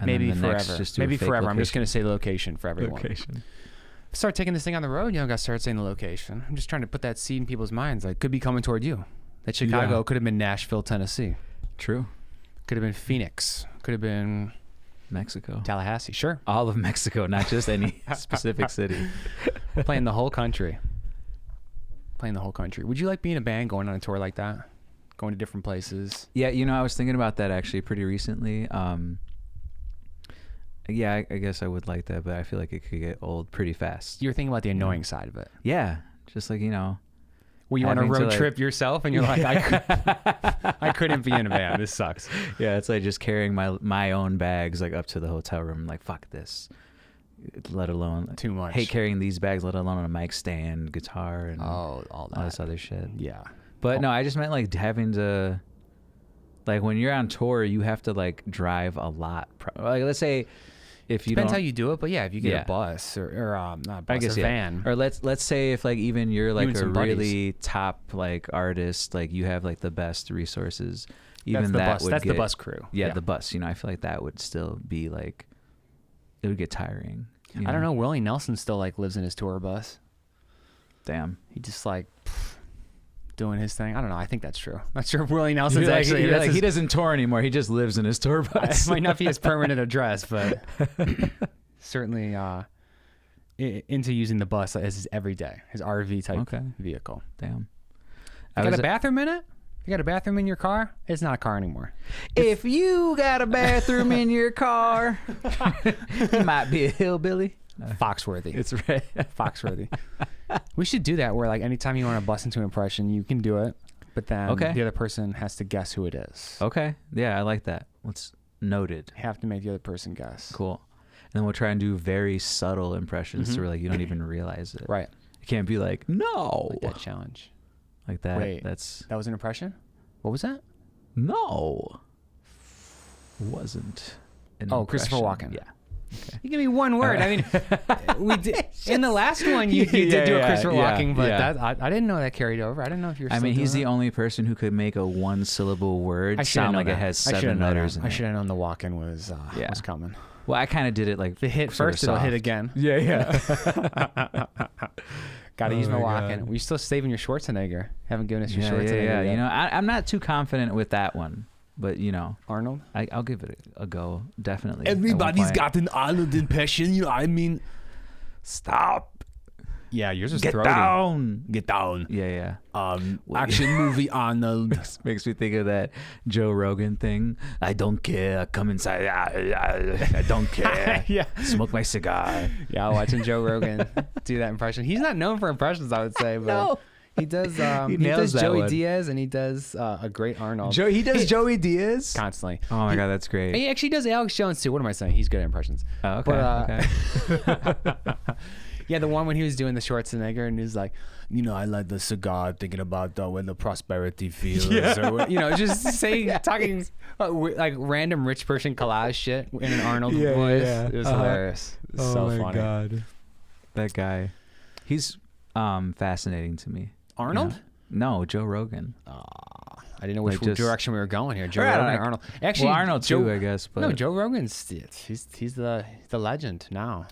And maybe then the forever. next, just do a Maybe fake forever. I'm just location. gonna say location for everyone. Location. Start taking this thing on the road. Gotta start saying the location. I'm just trying to put that seed in people's minds. Like, could be coming toward you. That Chicago could have been Nashville, Tennessee. True. Could have been Phoenix. Could have been Mexico. Tallahassee. Sure. All of Mexico, not just any specific city. Playing the whole country. Would you like being a band going on a tour like that? Going to different places? Yeah, I was thinking about that actually pretty recently. Yeah, I guess I would like that, but I feel like it could get old pretty fast. You're thinking about the annoying side of it. Yeah, just like, Were you on a road trip yourself and you're like, I couldn't be in a van. This sucks. Yeah, it's like just carrying my own bags like up to the hotel room. Like, fuck this. Let alone too much. Hate carrying these bags, let alone a mic stand, guitar, and all this other shit. Yeah. But no, I just meant like having to, like when you're on tour, you have to like drive a lot. Like let's say if you depends don't, how you do it, but yeah, if you get a bus or not a bus, I guess a van, or let's say if like even you're like Even a some really top like artist, like you have like the best resources. Even that's would that's get, the bus crew. Yeah, the bus. I feel like that would still be like, it would get tiring. I don't know. Willie Nelson still like lives in his tour bus. Damn. He just like doing his thing. I don't know. I think that's true. Not sure if Willie Nelson's Like, actually. he doesn't tour anymore. He just lives in his tour bus. It might not be his permanent address, but certainly into using the bus as his everyday, his RV type vehicle. Damn. You got a bathroom in it? You got a bathroom in your car? It's not a car anymore. If you got a bathroom in your car, you might be a hillbilly. Foxworthy. It's right. Foxworthy. We should do that where like anytime you want to bust into an impression, you can do it, but then the other person has to guess who it is. Okay. Yeah, I like that. Let's noted. Have to make the other person guess. Cool. And then we'll try and do very subtle impressions so like you don't even realize it. Right. You can't be like, no. Like that challenge. Like that. Wait, that was an impression? What was that? No. Wasn't. Christopher Walken. Yeah. Okay. You give me one word. I mean, we did in the last one. You did do a Christopher Walken, but I didn't know that carried over. I didn't know if you were. I mean, he's the only person who could make a one-syllable word sound like it has 7 letters. I should have known the Walken was coming. Well, I kind of did it like if it hit first, it'll hit again. Yeah. Got to use my Walken. We're still saving your Schwarzenegger. Haven't given us your Schwarzenegger yet. I'm not too confident with that one. But Arnold, I'll give it a go. Definitely. Everybody's got an Arnold impression. I mean, stop. Yeah, yours is get throaty. Get down. Yeah. Action movie Arnold makes me think of that Joe Rogan thing. I don't care. Come inside. I don't care. Yeah. Smoke my cigar. Yeah, watching Joe Rogan do that impression. He's not known for impressions, I would say, but. No. He does. He does Joey Diaz, and he does a great Arnold. He does Joey Diaz constantly. Oh my god, that's great. He actually does Alex Jones too. What am I saying? He's good at impressions. Oh, okay. But, yeah, the one when he was doing the Schwarzenegger, and he's like, I like the cigar, thinking about when the prosperity feels, or just talking like random rich person collage shit in an Arnold voice. Yeah. It was hilarious. It was so funny. Oh my god, that guy. He's fascinating to me. Arnold? No, Joe Rogan. I didn't know which direction we were going here. Joe Rogan or Arnold? Actually, Arnold too, I guess. But no, Joe Rogan's he's the legend now.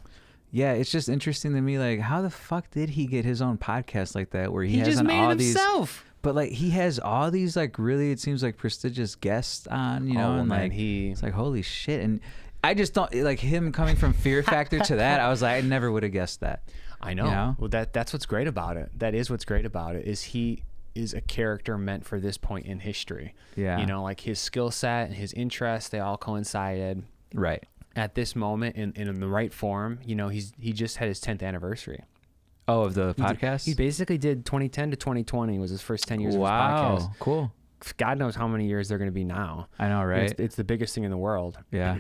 Yeah, it's just interesting to me. Like, how the fuck did he get his own podcast like that? Where he has just made all it himself. But like, he has all these like really, it seems like prestigious guests on. And man, like it's like holy shit. And I just don't like him coming from Fear Factor to that. I was like, I never would have guessed that. I know. Well, that's what's great about it. That is what's great about it. Is he is a character meant for this point in history. Yeah. Like his skill set and his interests, they all coincided. Right. At this moment in the right form. He just had his 10th anniversary. Oh, of the podcast? He basically did 2010 to 2020 was his first 10 years of his podcast. Wow, cool. God knows how many years they're going to be now. I know, right? It's the biggest thing in the world. Yeah.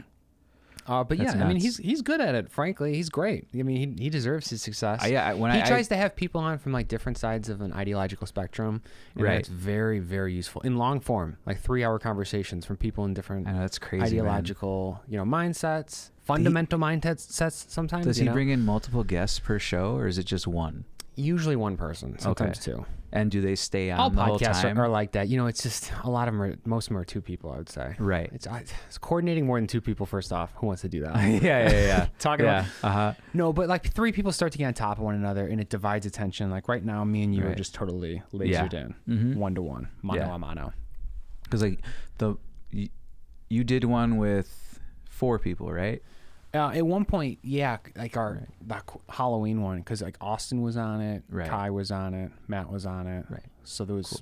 But that's nuts. I mean, he's good at it. Frankly, he's great. I mean, he deserves his success. He tries to have people on from like different sides of an ideological spectrum, and it's very, very useful in long form, like 3-hour conversations from people in different. I know, that's crazy, ideological, mindsets, fundamental mindsets. Sometimes does he bring in multiple guests per show, or is it just one? Usually one person, sometimes two. And do they stay on All the whole podcasts time? are like that. You know, it's just a lot of them are, most of them are two people, I would say. Right. It's coordinating more than two people, first off. Who wants to do that? Yeah. Talking yeah. about. No, but like three people start to get on top of one another and it divides attention. Like right now, me and you are just totally lasered in. 1-to-1. Mano a mano. Because like you did one with 4 people, right? At one point, yeah, like our Halloween one, because like Austin was on it, Kai was on it, Matt was on it, right? So there was,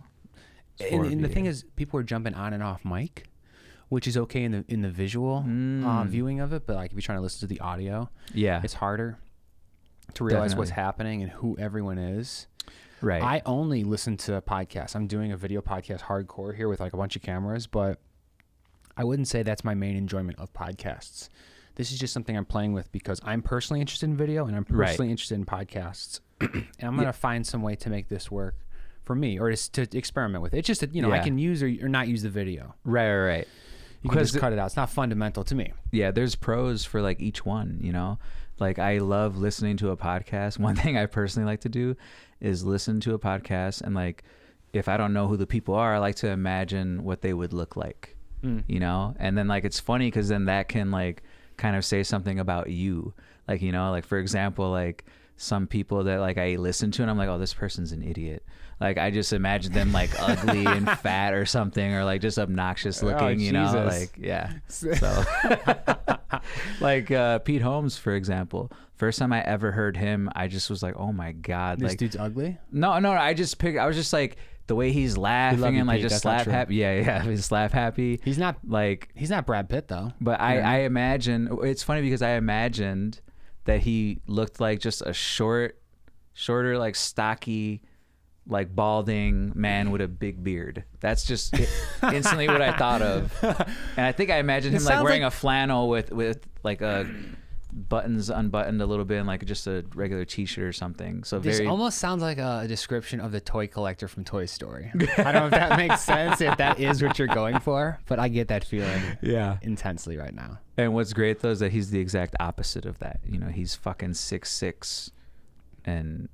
cool. and the thing is, people were jumping on and off mic, which is okay in the visual viewing of it, but like if you're trying to listen to the audio, it's harder to realize what's happening and who everyone is. Right. I only listen to podcasts. I'm doing a video podcast hardcore here with like a bunch of cameras, but I wouldn't say that's my main enjoyment of podcasts. This is just something I'm playing with because I'm personally interested in video and I'm personally interested in podcasts. And I'm going to find some way to make this work for me or just to experiment with it. It's just that, I can use or not use the video. Right. You can just cut it out. It's not fundamental to me. Yeah, there's pros for like each one, Like I love listening to a podcast. One thing I personally like to do is listen to a podcast and like if I don't know who the people are, I like to imagine what they would look like, And then like it's funny because then that can like kind of say something about you, like like for example, like some people that like I listen to and I'm like, oh, this person's an idiot. Like I just imagine them like ugly and fat or something, or like just obnoxious looking, like So like Pete Holmes, for example, first time I ever heard him, I just was like, oh my god, this like dude's ugly. No, I was just like the way he's laughing and like Pete. just That's slap happy. Yeah, he's slap happy. He's not Brad Pitt though. But I imagine it's funny because I imagined that he looked like just a shorter, like stocky, like balding man with a big beard. That's just instantly what I thought of. And I think I imagined him like wearing a flannel with like a buttons unbuttoned a little bit and like just a regular t-shirt or something. So this almost sounds like a description of the toy collector from Toy Story. I don't know if that makes sense, if that is what you're going for, but I get that feeling intensely right now. And what's great though is that he's the exact opposite of that. He's fucking 6'6", and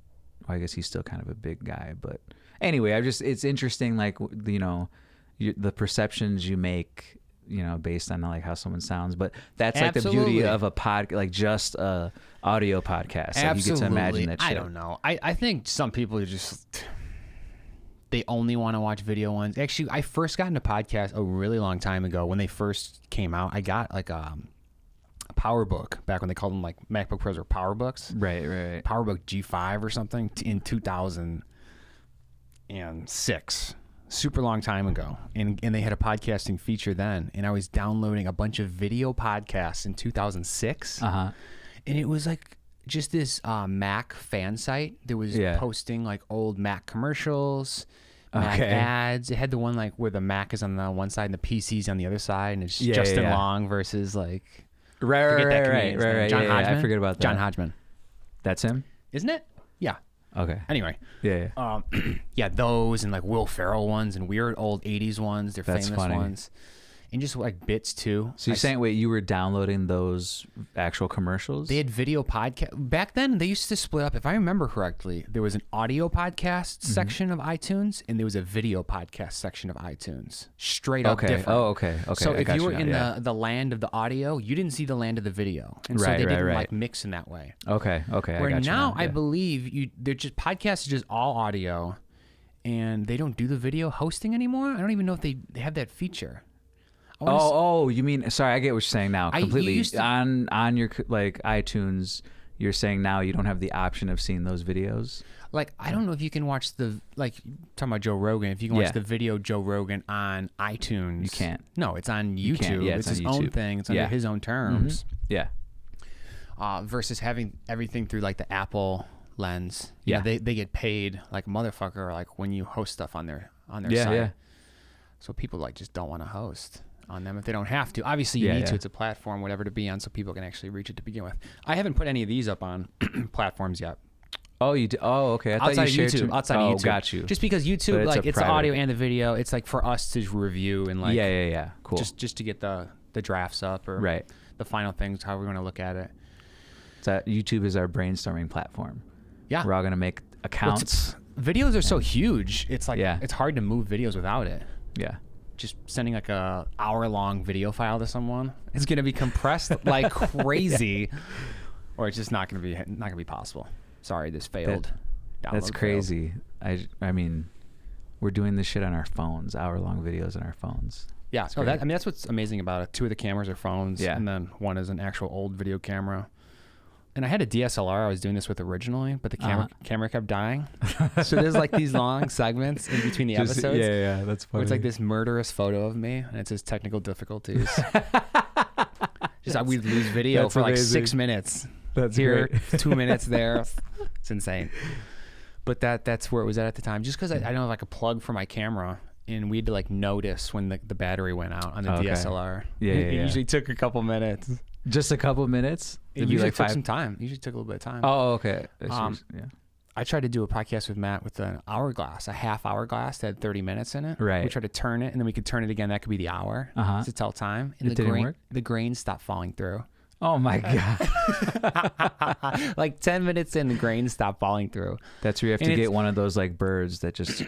well, I guess he's still kind of a big guy. But anyway, it's interesting, like the perceptions you make, based on like how someone sounds. But that's like the beauty of a like just a audio podcast. Like you get to imagine that shit. I don't know. I think some people just they only want to watch video ones. Actually, I first got into podcasts a really long time ago when they first came out. I got like a PowerBook back when they called them like MacBook Pros or PowerBooks. Right. PowerBook G5 or something in 2006. Super long time ago, and they had a podcasting feature then, and I was downloading a bunch of video podcasts in 2006, and it was like just this Mac fan site that was posting like old Mac commercials, Mac ads. It had the one like where the Mac is on the one side and the PC's on the other side, and it's Justin Long versus like right. John Hodgman. I forget about that. John Hodgman. That's him, isn't it? Yeah. Okay. Anyway. Yeah. Those and like Will Ferrell ones and weird old 80s ones. They're That's famous funny. ones. And just like bits too. So you're saying, wait, you were downloading those actual commercials? They had video podcast. Back then, they used to split up. If I remember correctly, there was an audio podcast section of iTunes and there was a video podcast section of iTunes. Straight up different. Oh, okay. So if you were in the land of the audio, you didn't see the land of the video. And so they didn't like mix in that way. Okay. Where now, I believe they're just podcasts are just all audio and they don't do the video hosting anymore. I don't even know if they have that feature. You mean? Sorry, I get what you're saying now. Completely on your like iTunes, you're saying now you don't have the option of seeing those videos. Like I don't know if you can watch the talking about Joe Rogan. If you can watch the video Joe Rogan on iTunes, you can't. No, it's on YouTube. Yeah, it's his own thing. It's under his own terms. Yeah. Versus having everything through like the Apple lens. Yeah. They get paid like a motherfucker. Like when you host stuff on their site. Yeah. So people like just don't want to host on them if they don't have to. Obviously, you need to. It's a platform, whatever, to be on, so people can actually reach it to begin with. I haven't put any of these up on platforms yet. Oh, you did? Oh, okay. I thought you shared YouTube. Outside of YouTube. Got you. Just because YouTube, like, it's the audio and the video. It's like for us to review and like, yeah. Cool. Just to get the drafts up or the final things, how we're going to look at it. So YouTube is our brainstorming platform. Yeah. We're all going to make accounts. videos are so huge. It's like Yeah. it's hard to move videos without it. Yeah. Just sending like a hour-long video file to someone, it's gonna be compressed like crazy, or it's just not gonna be possible. Sorry, this failed. That's Download crazy. I mean, we're doing this shit on our phones, hour-long videos on our phones. Yeah, so great. that's what's amazing about it. 2 of the cameras are phones, Yeah. and then one is an actual old video camera. And I had a DSLR I was doing this with originally, but the camera kept dying. So there's like these long segments in between the episodes. Yeah, that's funny. Where it's like this murderous photo of me, and it says technical difficulties. We'd lose video That's for like amazing. 6 minutes. That's Here, great. 2 minutes there. It's insane. But that's where it was at the time. Just because I don't have like a plug for my camera, and we had to like notice when the battery went out on the Okay. DSLR. Yeah, It yeah. usually took a couple minutes. Just a couple minutes? It It'd be usually like took 5. some time. It usually took a little bit of time. Oh, okay. Yeah. I tried to do a podcast with Matt with an hourglass, a half hourglass that had 30 minutes in it. Right. We tried to turn it, and then we could turn it again. That could be the hour to tell time. And It didn't work? The grains stopped falling through. Oh my God. Like 10 minutes in, the grains stopped falling through. That's where you have And to it's- get one of those like birds that just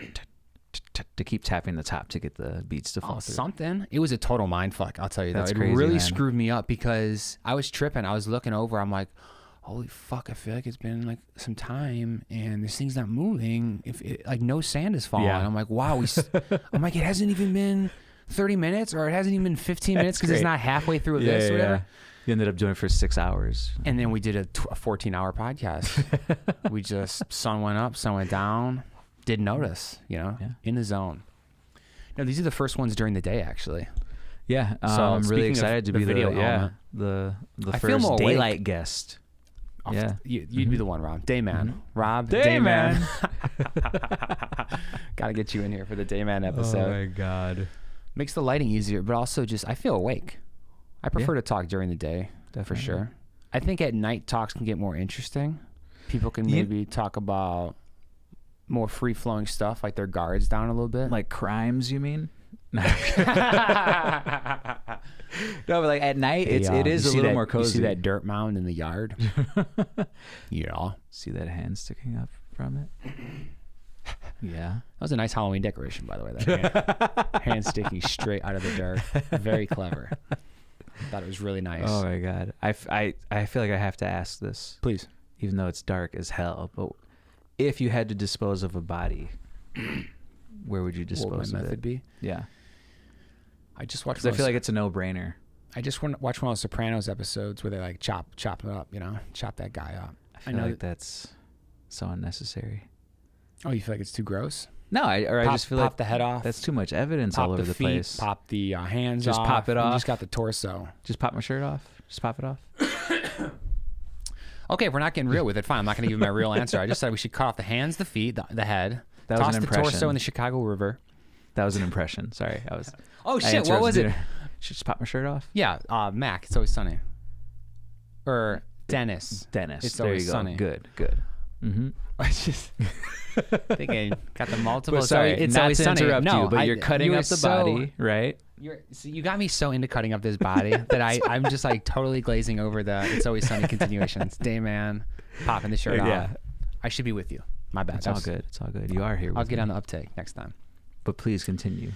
to keep tapping the top to get the beats to fall through. Something. It was a total mind fuck, I'll tell you. That's It crazy, really man. screwed me up because I was tripping. I was looking over. I'm like, holy fuck, I feel like it's been like some time and this thing's not moving. Like no sand is falling. Yeah. I'm like, wow. I'm like, it hasn't even been 30 minutes or it hasn't even been 15 minutes because it's great. not halfway through this or whatever. You ended up doing it for 6 hours. And then we did a 14-hour podcast. We just, sun went up, sun went down. Didn't notice, in the zone. No, these are the first ones during the day, actually. Yeah, So, I'm really speaking of excited to the be video the element, the I feel first more awake. daylight guest. Yeah. You'd be the one, Rob. Dayman. Rob, Dayman. Gotta get you in here for the Dayman episode. Oh my God. Makes the lighting easier, but also just, I feel awake. I prefer to talk during the day, for Definitely. sure. I think at night talks can get more interesting. People can maybe talk about more free-flowing stuff, like their guards down a little bit. Like crimes, you mean? No, but like at night, it is a little more cozy. You see that dirt mound in the yard? Yeah. See that hand sticking up from it? Yeah. That was a nice Halloween decoration, by the way. That hand sticking straight out of the dirt. Very clever. Thought it was really nice. Oh my God. I feel like I have to ask this, Please. even though it's dark as hell. But if you had to dispose of a body, where would you What would dispose my of method it? be? Yeah. I just watched. Because I feel like it's a no-brainer. I just watched one of those Sopranos episodes where they like chop it up, chop that guy up. I feel like that's so unnecessary. Oh, you feel like it's too gross? No, I just feel pop like the head off. that's too much evidence pop all over the feet, place. Pop the hands Just off. pop it You off. just got the torso. Just pop my shirt off. Just pop it off. Okay, if we're not getting real with it, fine. I'm not going to give you my real answer. I just said we should cut off the hands, the feet, the head. That was toss an the impression. torso in the Chicago River. That was an impression. Sorry, I was. Oh I shit! What was it? Should just pop my shirt off. Yeah, Mac. It's Always Sunny. Or Dennis. Dennis. It's there Always you go. Sunny. Good. Mm-hmm. I just thinking got the multiple. But sorry, it's not Always to Sunny. interrupt No, you, but you're cutting up the body, right? You got me so into cutting up this body that I'm just like totally glazing over the It's Always Sunny continuations. Dayman, popping the shirt Yeah. off. I should be with you. My bad. It's all good. It's all good. You are here. I'll with get me. on the uptake next time. But please continue.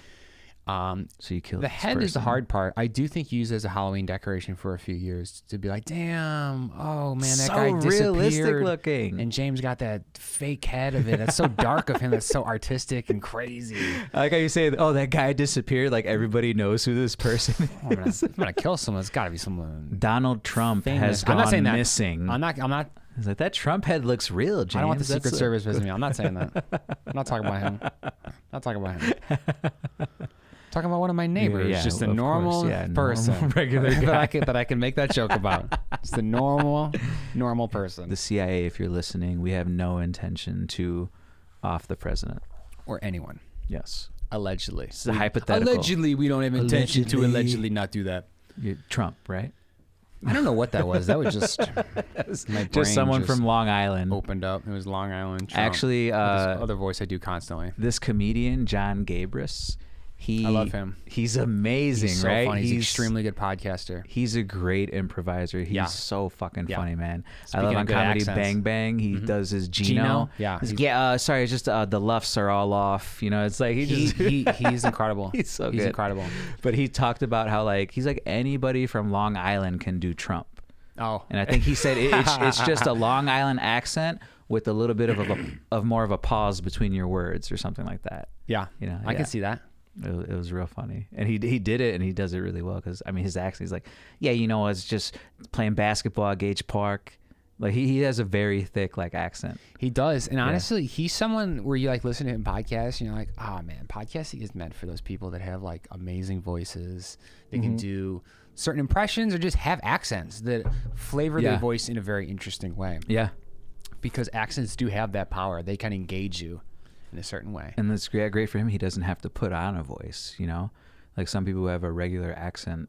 So you kill The this head is the person. hard part. I do think used as a Halloween decoration for a few years to be like, damn, oh man, that So guy realistic disappeared. looking. And James got that fake head of it. That's so dark of him. That's so artistic and crazy. I like how you say, "Oh, that guy disappeared." Like everybody knows who this person Oh, I'm is. gonna kill someone. It's got to be someone Donald Trump famous. has gone I'm not saying that. missing. I'm not. He's like, that Trump head looks real, James. I don't want the That's Secret Service visiting me. I'm not saying that. I'm not talking about him. Talking about one of my neighbors, Yeah, just a of normal course, yeah, person, normal, regular guy. that I can make that joke about. Just a normal person, The CIA, if you're listening, we have no intention to off the president. or anyone. Yes. Allegedly, It's a hypothetical. Allegedly, we don't have intention to Allegedly. allegedly not do that. You're Trump, right? I don't know what that was. That was just my brain Just someone from Long Island. opened up. It was Long Island. Trump. Actually, With this other voice I do constantly. this comedian, John Gabris, I love him. He's amazing, He's so right? funny. He's an extremely good podcaster. He's a great improviser. He's so fucking funny, man. Speaking I love of on good Comedy accents. Bang Bang. He does his Gino. Yeah. He's like, yeah. Sorry, it's just the luffs are all off. You know, it's like He's incredible. He's so good. He's incredible. But he talked about how like he's like anybody from Long Island can do Trump. Oh. And I think he said it's just a Long Island accent with a little bit of more of a pause between your words or something like that. Yeah. You know, I can see that. It was real funny, and he did it, and he does it really well. Because I mean, his accent, he's like, yeah, you know, it's just playing basketball at Gage Park. Like he has a very thick like accent. He does, and honestly, he's someone where you like listen to him podcasts, and you're like, oh man, podcasting is meant for those people that have like amazing voices. They can do certain impressions or just have accents that flavor their voice in a very interesting way. Yeah, because accents do have that power. They can engage you in a certain way. And that's great for him. He doesn't have to put on a voice, you know? Like some people who have a regular accent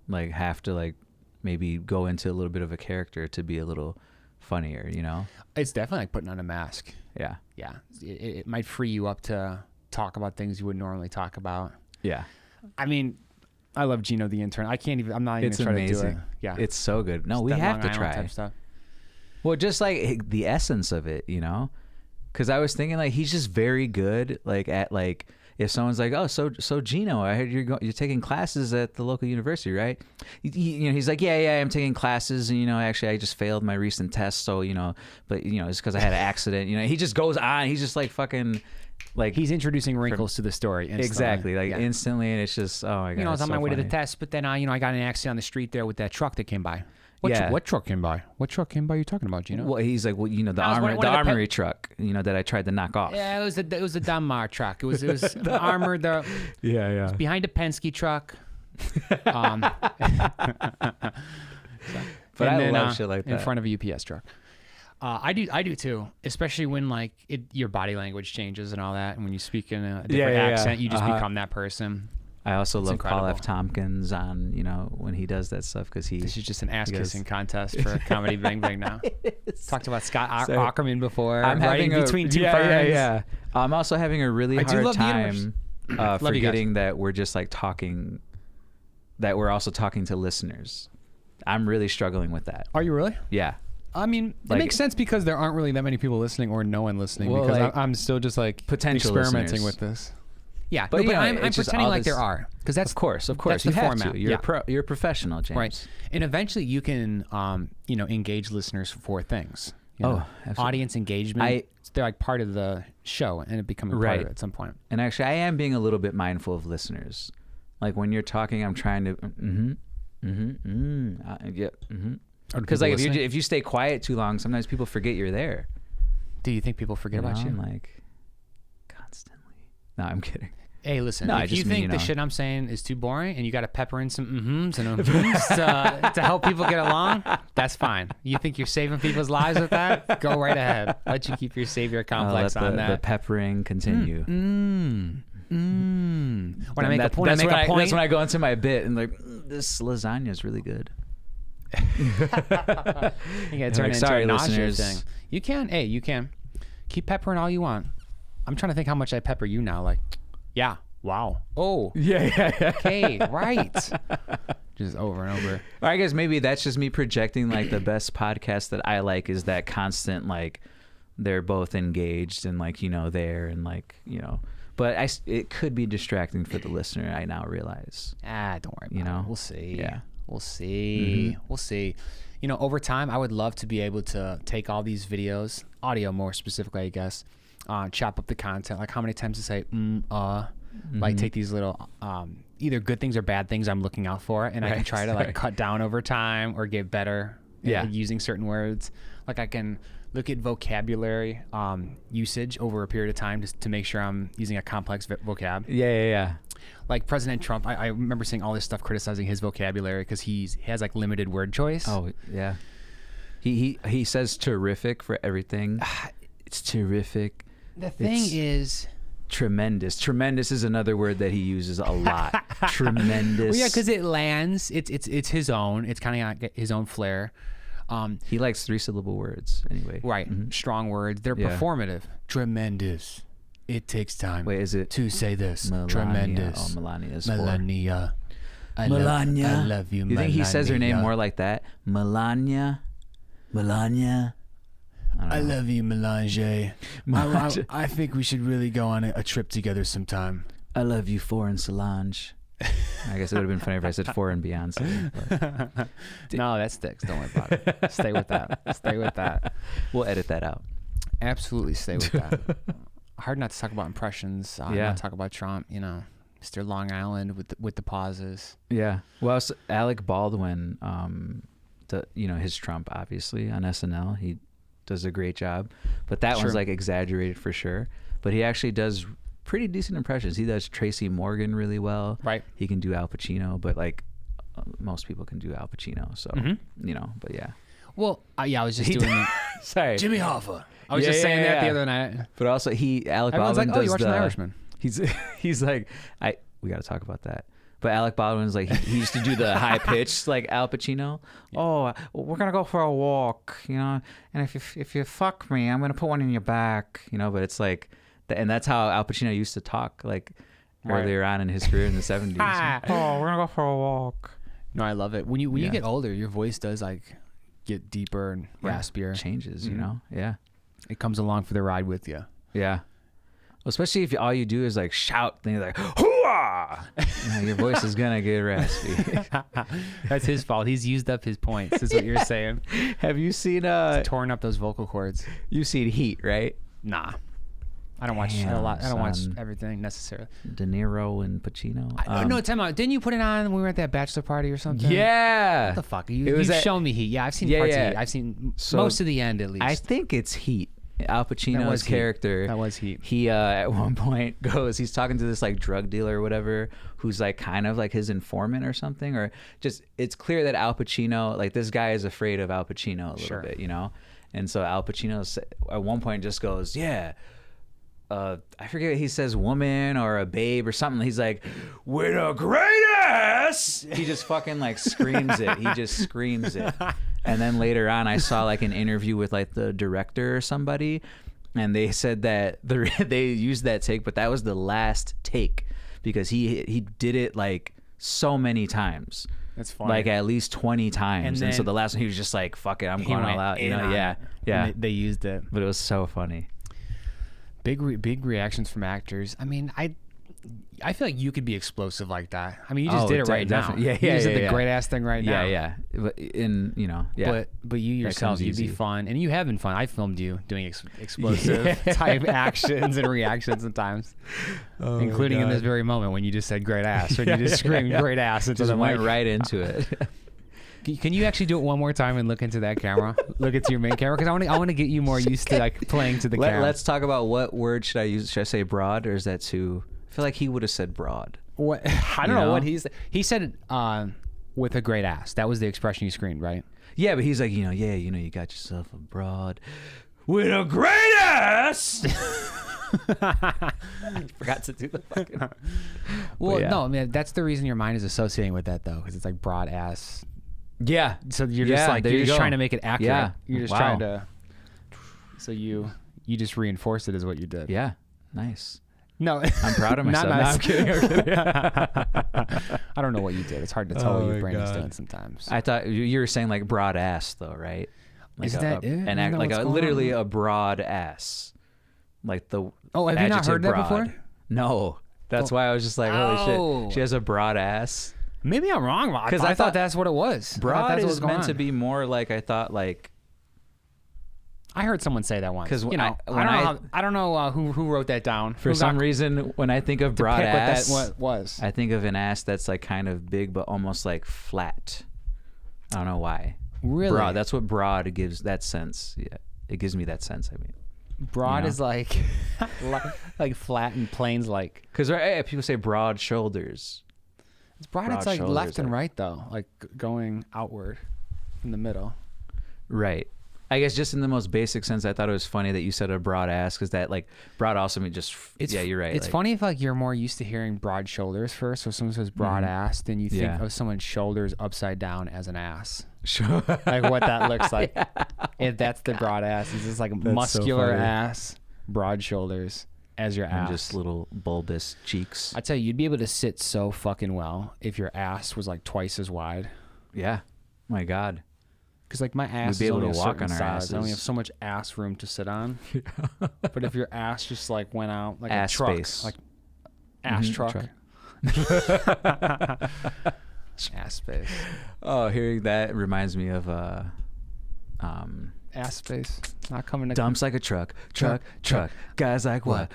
like have to like maybe go into a little bit of a character to be a little funnier, you know? It's definitely like putting on a mask. Yeah. Yeah. It might free you up to talk about things you wouldn't normally talk about. Yeah. I mean, I love Gino the Intern. I'm not even It's trying amazing. to do it. Yeah. It's so good. No, we that have Long to Island try. type stuff. Well, just like the essence of it, you know? Because I was thinking like he's just very good like at like if someone's like, oh, so Gino, I heard you're taking classes at the local university, right? You know, he's like, yeah, I'm taking classes, and you know, actually, I just failed my recent test, so you know, but you know, it's because I had an accident. You know, he just goes on. He's just like fucking, like he's introducing wrinkles to the story. Instantly. Exactly, like instantly, and it's just, oh my god. You know, I was on my way to the funny. test, but then I got in an accident on the street there with that truck that came by. Yeah. What truck came by? What truck came by? You talking about, Gino? Well, he's like, well, you know, the That was one of the armory truck, you know, that I tried to knock off. Yeah, it was the Dunmar truck. It was the armored Yeah. behind a Penske truck. But I love shit like that. In front of a UPS truck. I do too, especially when like your body language changes and all that, and when you speak in a different accent, you just become that person. I also love incredible. Paul F. Tompkins on, you know, when he does that stuff because This is just an ass kissing contest for Comedy Bang Bang now. Talked about Scott Aukerman before. I'm having between two ferns. Yeah. I'm also having a really hard time forgetting that we're just like talking, that we're also talking to listeners. I'm really struggling with that. Are you really? Yeah. I mean, it makes sense because there aren't really that many people listening or no one listening because like, I'm still just like potential experimenting listeners. with this. Yeah, but, but I'm pretending like there are because that's of course that's you the have format. to. You're a professional, James. Right, and eventually you can engage listeners for things. You know, absolutely. Audience engagement. They're like part of the show and it becoming part of it at some point. And actually, I am being a little bit mindful of listeners. Like when you're talking, I'm trying to because like if you stay quiet too long, sometimes people forget you're there. Do you think people forget about you? Like constantly. No, I'm kidding. Hey, listen. No, if you think the shit I'm saying is too boring and you got to pepper in some and to help people get along, that's fine. You think you're saving people's lives with that? Go right ahead. Let you keep your savior complex on that. The peppering continue. When I make a point, that's when I go into my bit and like, this lasagna is really good. You gotta turn it into a nausea thing. You can. Hey, you can. Keep peppering all you want. I'm trying to think how much I pepper you now. Like, yeah. Wow. Oh. Yeah. Okay. Right. Just over and over. Or I guess maybe that's just me projecting like the best podcast that I like is that constant like they're both engaged and like, you know, there and like, you know, but it could be distracting for the listener. I now realize. Don't worry about it. We'll see. Yeah. We'll see. We'll see. You know, over time, I would love to be able to take all these videos, audio more specifically, I guess, chop up the content, like how many times to say, like take these little, either good things or bad things I'm looking out for, and I can try to like cut down over time or get better at using certain words. Like I can look at vocabulary usage over a period of time just to make sure I'm using a complex vocab. Yeah. Like President Trump, I remember seeing all this stuff criticizing his vocabulary because he has like limited word choice. Oh yeah, he says terrific for everything. It's terrific. The thing is, tremendous. Tremendous is another word that he uses a lot. Tremendous. Well, yeah, because it lands. It's his own. It's kind of his own flair. He likes 3-syllable words anyway. Right. Strong words. They're performative. Tremendous. It takes time. Wait, is it to say this? Melania? Tremendous. Oh, Melania is Melania. Melania. I love you, You think he says her name Melania. more like that? Melania. Melania. I love you, Melange. Melange. I think we should really go on a trip together sometime. I love you, Foreign Solange. I guess it would have been funny if I said Foreign Beyonce. But No, that sticks. Don't worry about it. Stay with that. Stay with that. we'll edit that out. Absolutely stay with that. Hard not to talk about impressions. Yeah. Not talk about Trump. You know, Mr. Long Island with the pauses. Yeah. Well, Alec Baldwin, his Trump, obviously, on SNL. He does a great job. But that one's like exaggerated for sure. But he actually does pretty decent impressions. He does Tracy Morgan really well. Right. He can do Al Pacino, but like most people can do Al Pacino. So, but yeah. Well, I was just doing Sorry. Jimmy Hoffa. I was just saying that the other night. But also Alec Everyone's Baldwin like, oh, does you watching The Irishman. He's like, we got to talk about that. But Alec Baldwin's like, he used to do the high pitch like Al Pacino. Yeah. Oh, we're going to go for a walk, and if you fuck me, I'm going to put one in your back, but it's like, and that's how Al Pacino used to talk like earlier on in his career in the 70s. Oh, we're going to go for a walk. No, I love it. When you get older, your voice does like get deeper and raspier. Changes, Yeah. It comes along for the ride with you. Yeah. Well, especially if all you do is like shout, then you're like, hoo-ah! Your voice is gonna get raspy. That's his fault. He's used up his points, is what you're saying. Have you seen torn up those vocal cords? You've seen Heat, right? Nah. I don't watch a lot. I don't watch everything necessarily. De Niro and Pacino. No, time out. Didn't you put it on when we were at that bachelor party or something? Yeah. What the fuck? You've shown me Heat. Yeah, I've seen parts of Heat. I've seen most of the end at least. I think it's Heat. Al Pacino's character. That was Heat. He at one point he's talking to this like drug dealer or whatever, who's like kind of like his informant or something, or just it's clear that Al Pacino, like this guy is afraid of Al Pacino a little bit, and so Al Pacino at one point just goes, I forget, he says woman or a babe or something. He's like, with a great ass. He just fucking like screams it. He just screams it. And then later on, I saw like an interview with like the director or somebody, and they said that they used that take, but that was the last take because he did it like so many times. That's funny. Like at least 20 times. And so the last one, he was just like, fuck it, I'm going all out. Yeah. They used it. But it was so funny. Big reactions from actors. I mean, I feel like you could be explosive like that. I mean, you just did it right now. Yeah, you just did the great ass thing right now. Yeah. But But you yourself, you'd be fun, and you have been fun. I filmed you doing explosive type actions and reactions sometimes, including in this very moment when you just said "great ass," when you just screamed "great ass" into the mic. Went right into it. Can you actually do it one more time and look into that camera? Look into your main camera, because I want to get you more used to like playing to the camera. Let's talk about what word should I use. Should I say broad, or is that too? I feel like he would have said broad. What? I don't know what he said. He said with a great ass. That was the expression you screamed, right? Yeah, but he's like, you got yourself a broad with a great ass. Forgot to do the fucking. Well, no, I mean that's the reason your mind is associating with that though, because it's like broad ass. Yeah. So you're just like you're just trying to make it accurate. Yeah. You're just trying to. So you just reinforce it is what you did. Yeah. Nice. No, I'm proud of myself. Not nice. No, I'm kidding. I don't know what you did. It's hard to tell what your brain is doing sometimes. I thought you were saying like broad ass though, right? Like is that literally a broad ass, like the. Oh, have you not heard broad. That before? No, that's why I was just like, holy shit, she has a broad ass. Maybe I'm wrong, because I thought that's what it was. Broad is meant to be more like I thought like. I heard someone say that once. Because I don't know who wrote that down. For some reason, when I think of broad ass, what was I think of an ass that's like kind of big but almost like flat. I don't know why. Really? Broad. That's what broad gives that sense. Yeah, it gives me that sense. I mean, broad is like like flat and plain's like. Because people say broad shoulders. It's broad. It's like left and right though, like going outward in the middle. Right. I guess just in the most basic sense, I thought it was funny that you said a broad ass, because that like broad also means just you're right. It's funny if like you're more used to hearing broad shoulders first, so if someone says broad ass, then you think of someone's shoulders upside down as an ass. Sure. Like what that looks like. If that's the broad ass, it's just like muscular ass, broad shoulders. as your and ass. just little bulbous cheeks. I tell you, you'd be able to sit so fucking well if your ass was like twice as wide. Yeah. My God. Because like my ass be is able only to a walk certain on our size. I only have asses. so much ass room to sit on. But if your ass just like went out like Ass a truck, space. like ass Mhm, truck. Ass space. Oh, hearing that reminds me of Ass space. Not coming to dumps like a truck. Guys like what?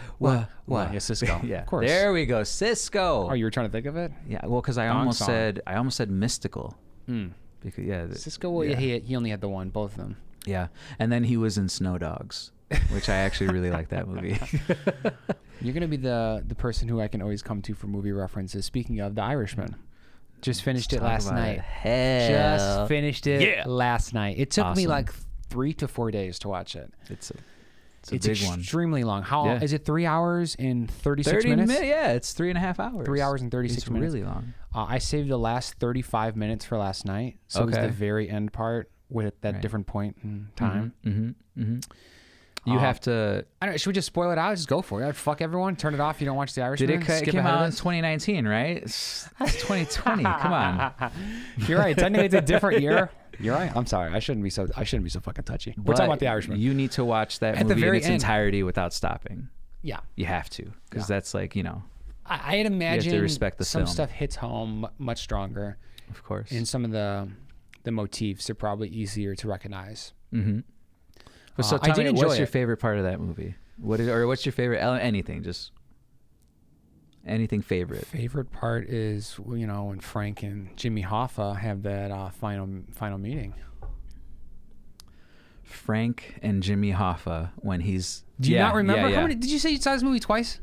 Yeah, Cisco. Yeah. Of course. There we go. Cisco. Oh, you were trying to think of it? Yeah, well, because I Dong almost song. said mystical. Mm. Because Cisco, well, yeah. he only had the one, both of them. Yeah, and then he was in Snow Dogs, which I actually really like that movie. You're gonna be the person who I can always come to for movie references. Speaking of The Irishman, just finished it last night. Just finished it last night. It took me Awesome. like 3 to 4 days to watch it. It's a big one. Extremely long. How Yeah. is it? 3 hours and 36 30 minutes. Yeah, it's 3.5 hours. 3 hours and 36 It's minutes. really long. I saved the last 35 minutes for last night, so it was Okay. the very end part with that Right. different point in time. You have to. I don't know. Should we just spoil it out? Just go for it. Fuck everyone. Turn it off. You don't watch The Irishman. Did it Skip came ahead of out in this. 2019, right? It's 2020. Come on. You're right. Technically, it's a different year. You're right. I'm sorry. I shouldn't be so fucking touchy. We're talking about The Irishman. You need to watch that At the movie in very its end. entirety without stopping. Yeah. You have to, because Yeah. that's like, I had imagined respect the some film. stuff hits home much stronger, of course. and some of the motifs are probably easier to recognize. Mm-hmm. But so I tell did me, enjoy what's your it. favorite part of that movie? What's your favorite anything? Just anything favorite. Favorite part is when Frank and Jimmy Hoffa have that final meeting. Frank and Jimmy Hoffa when he's. Do you not remember? Yeah. How many? Did you say you saw this movie twice?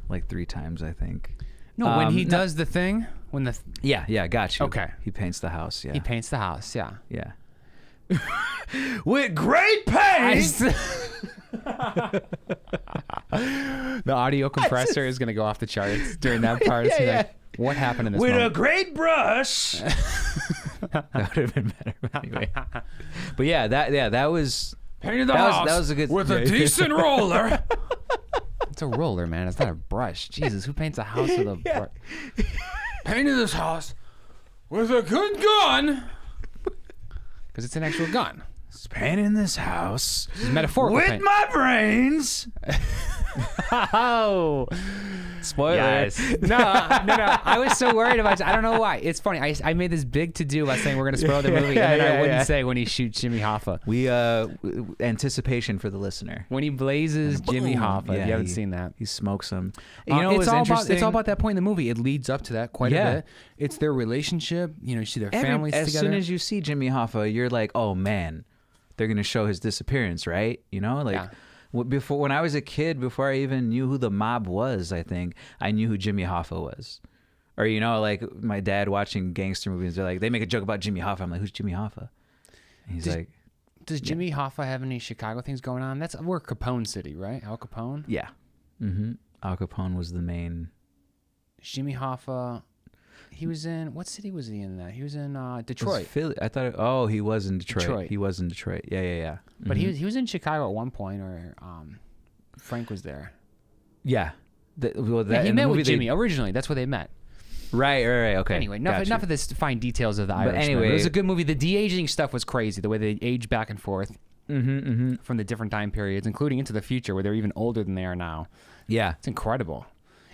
Like 3 times, I think. No, when he no. does the thing, when the Yeah, got you. Okay. He paints the house. Yeah. he paints the house. Yeah. Yeah. With great pain. The audio compressor is gonna go off the charts during that part. It's Yeah, like, what happened in this With moment? a great brush. That would have been better. But anyway. But yeah, that was. Painted the That was a good. with a yeah. decent roller. It's a roller, man. It's not a brush. Jesus, who paints a house with a brush? Painted this house with a good gun. Because it's an actual gun. Painting this house It's metaphorical with paint. my brains. Oh. Spoiler. Yes. No. I was so worried about it. I don't know why. It's funny. I made this big to-do about saying we're going to spoil the movie, and then I wouldn't say when he shoots Jimmy Hoffa. We anticipation for the listener. When he blazes Jimmy Boom. Hoffa, if Yeah, you haven't he- seen that. He smokes them. You know it's what's all interesting? it's all about that point in the movie. It leads up to that quite a Yeah. bit. It's their relationship. You see their families as together. soon as you see Jimmy Hoffa, you're like, oh man, they're gonna show his disappearance, right? Yeah. Before when I was a kid, before I even knew who the mob was, I think I knew who Jimmy Hoffa was. Or like my dad watching gangster movies, they're like, they make a joke about Jimmy Hoffa. I'm like, who's Jimmy Hoffa? And he's like, Does Jimmy Hoffa have any Chicago things going on? We're Capone City, right? Al Capone. yeah. Mm-hmm. Al Capone was the main. Jimmy Hoffa. He was in what city was he in? That he was in Was Detroit. Philly. I thought. Oh, he was in Detroit. Detroit. He was in Detroit. Yeah. But Mhm. he was in Chicago at one point, or Frank was there. Yeah. Yeah, he in the met movie with Jimmy originally. That's where they met. Right. Okay. Anyway, Got you. enough of this fine details of the Irishman. anyway- It was a good movie. The de-aging stuff was crazy. The way they age back and forth from the different time periods, including into the future, where they're even older than they are now. Yeah. It's incredible.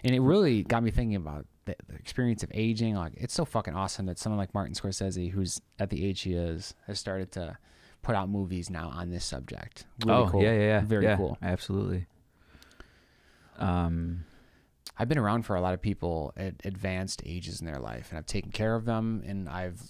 And it really got me thinking about the experience of aging. Like, it's so fucking awesome that someone like Martin Scorsese, who's at the age he is, has started to put out movies now on this subject. Really cool. Yeah. Very Yeah, cool. Absolutely. I've been around for a lot of people at advanced ages in their life, and I've taken care of them, and I've,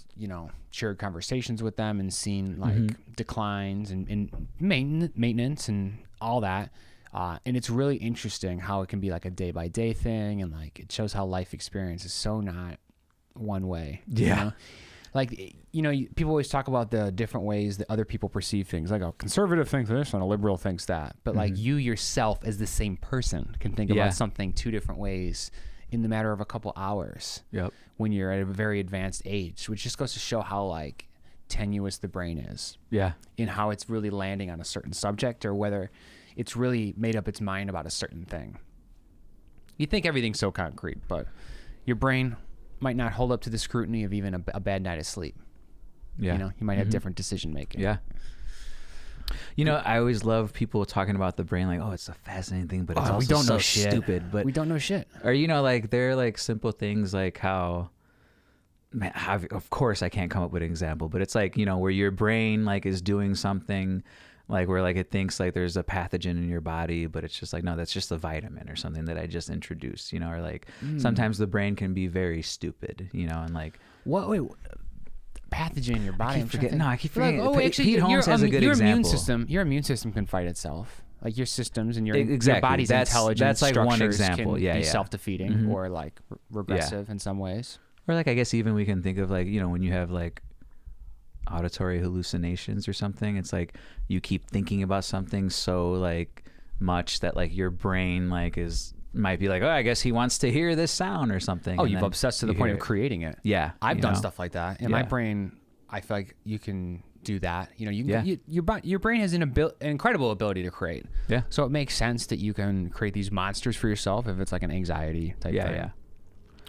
shared conversations with them and seen like declines and maintenance and all that. And it's really interesting how it can be like a day by day thing, and like it shows how life experience is so not one way. Yeah. Like, people always talk about the different ways that other people perceive things. Like a conservative thinks this and a liberal thinks that. But like you yourself as the same person can think Yeah. about something 2 different ways in the matter of a couple hours Yep. when you're at a very advanced age, which just goes to show how like tenuous the brain is Yeah. in how it's really landing on a certain subject, or whether it's really made up its mind about a certain thing. You think everything's so concrete, but your brain might not hold up to the scrutiny of even a bad night of sleep. Yeah. You know, you might have different decision making. Yeah. You know, I always love people talking about the brain like, oh, it's a fascinating thing, but it's also we don't so know shit. stupid. But We don't know shit. or, you know, like there are like simple things like how, man, of course I can't come up with an example, but it's like, you know, where your brain like is doing something like where like it thinks like there's a pathogen in your body, but it's just like, no, that's just a vitamin or something that I just introduced, you know, or like sometimes the brain can be very stupid, you know, and like What? Wait, pathogen in your body? I keep forgetting. Like, Actually, Pete Holmes has a good your example. Your immune system can fight itself. Like your systems and your Exactly. body's That's intelligence like one structures example. can Yeah, be yeah. self-defeating or like regressive in some ways. Or like I guess even we can think of like, you know, when you have like auditory hallucinations or something, it's like you keep thinking about something so like much that like your brain like might be like, oh, I guess he wants to hear this sound or something. Oh, and you've then obsessed to the you point hear of it. creating it. Yeah. I've you done know? stuff like that. In Yeah. my brain, I feel like you can do that. You know, you can, your brain has an incredible ability to create. Yeah. So it makes sense that you can create these monsters for yourself if it's like an anxiety type thing. Yeah.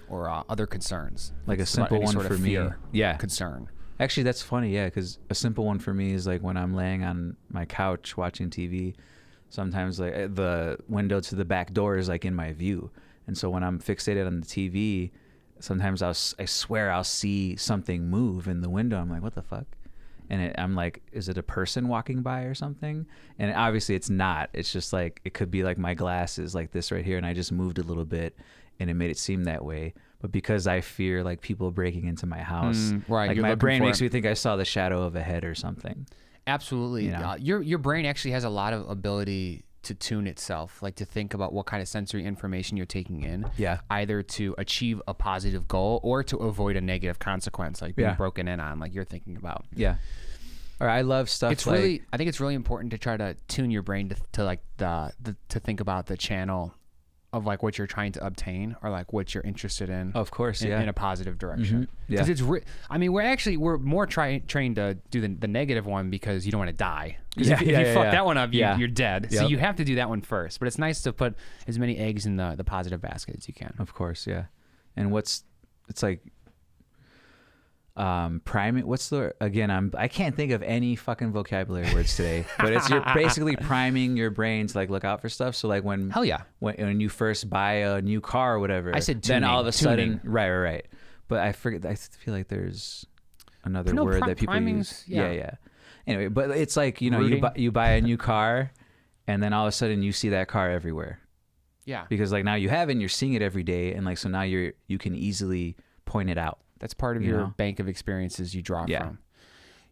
Or other concerns. Like a It's about simple any one sort of for me. fear, Yeah. concern. Actually, that's funny, yeah, because a simple one for me is like when I'm laying on my couch watching TV, sometimes like the window to the back door is like in my view. And so when I'm fixated on the TV, sometimes I swear I'll see something move in the window. I'm like, what the fuck? And I'm like, is it a person walking by or something? And obviously it's not. It's just like, it could be like my glasses like this right here. And I just moved a little bit and it made it seem that way. But because I fear like people breaking into my house, right, like you're my looking brain for makes it. me think I saw the shadow of a head or something. Absolutely. You know? Your brain actually has a lot of ability to tune itself, like to think about what kind of sensory information you're taking in. Yeah. Either to achieve a positive goal or to avoid a negative consequence, like being broken in on, like you're thinking about. Yeah. Or I love stuff It's like, really, I think it's really important to try to tune your brain to like to think about the channel of like what you're trying to obtain or like what you're interested in. of course, in a positive direction. Yeah. Because I mean, we're more trained to do the negative one because you don't want to die. Because if you fuck that one up, you're dead. So you have to do that one first. But it's nice to put as many eggs in the positive basket as you can. Of course, yeah. And it's like priming, I can't think of any fucking vocabulary words today, but you're basically priming your brain to like look out for stuff. So like when Hell yeah. when you first buy a new car or whatever, I said then all of a tuning. sudden right. But I forget, I feel like there's another word that people use. Yeah. Anyway, but it's like, you know, you buy a new car and then all of a sudden you see that car everywhere. Yeah. Because like now you have it and you're seeing it every day, and like so now you can easily point it out. That's part of your bank of experiences you draw from.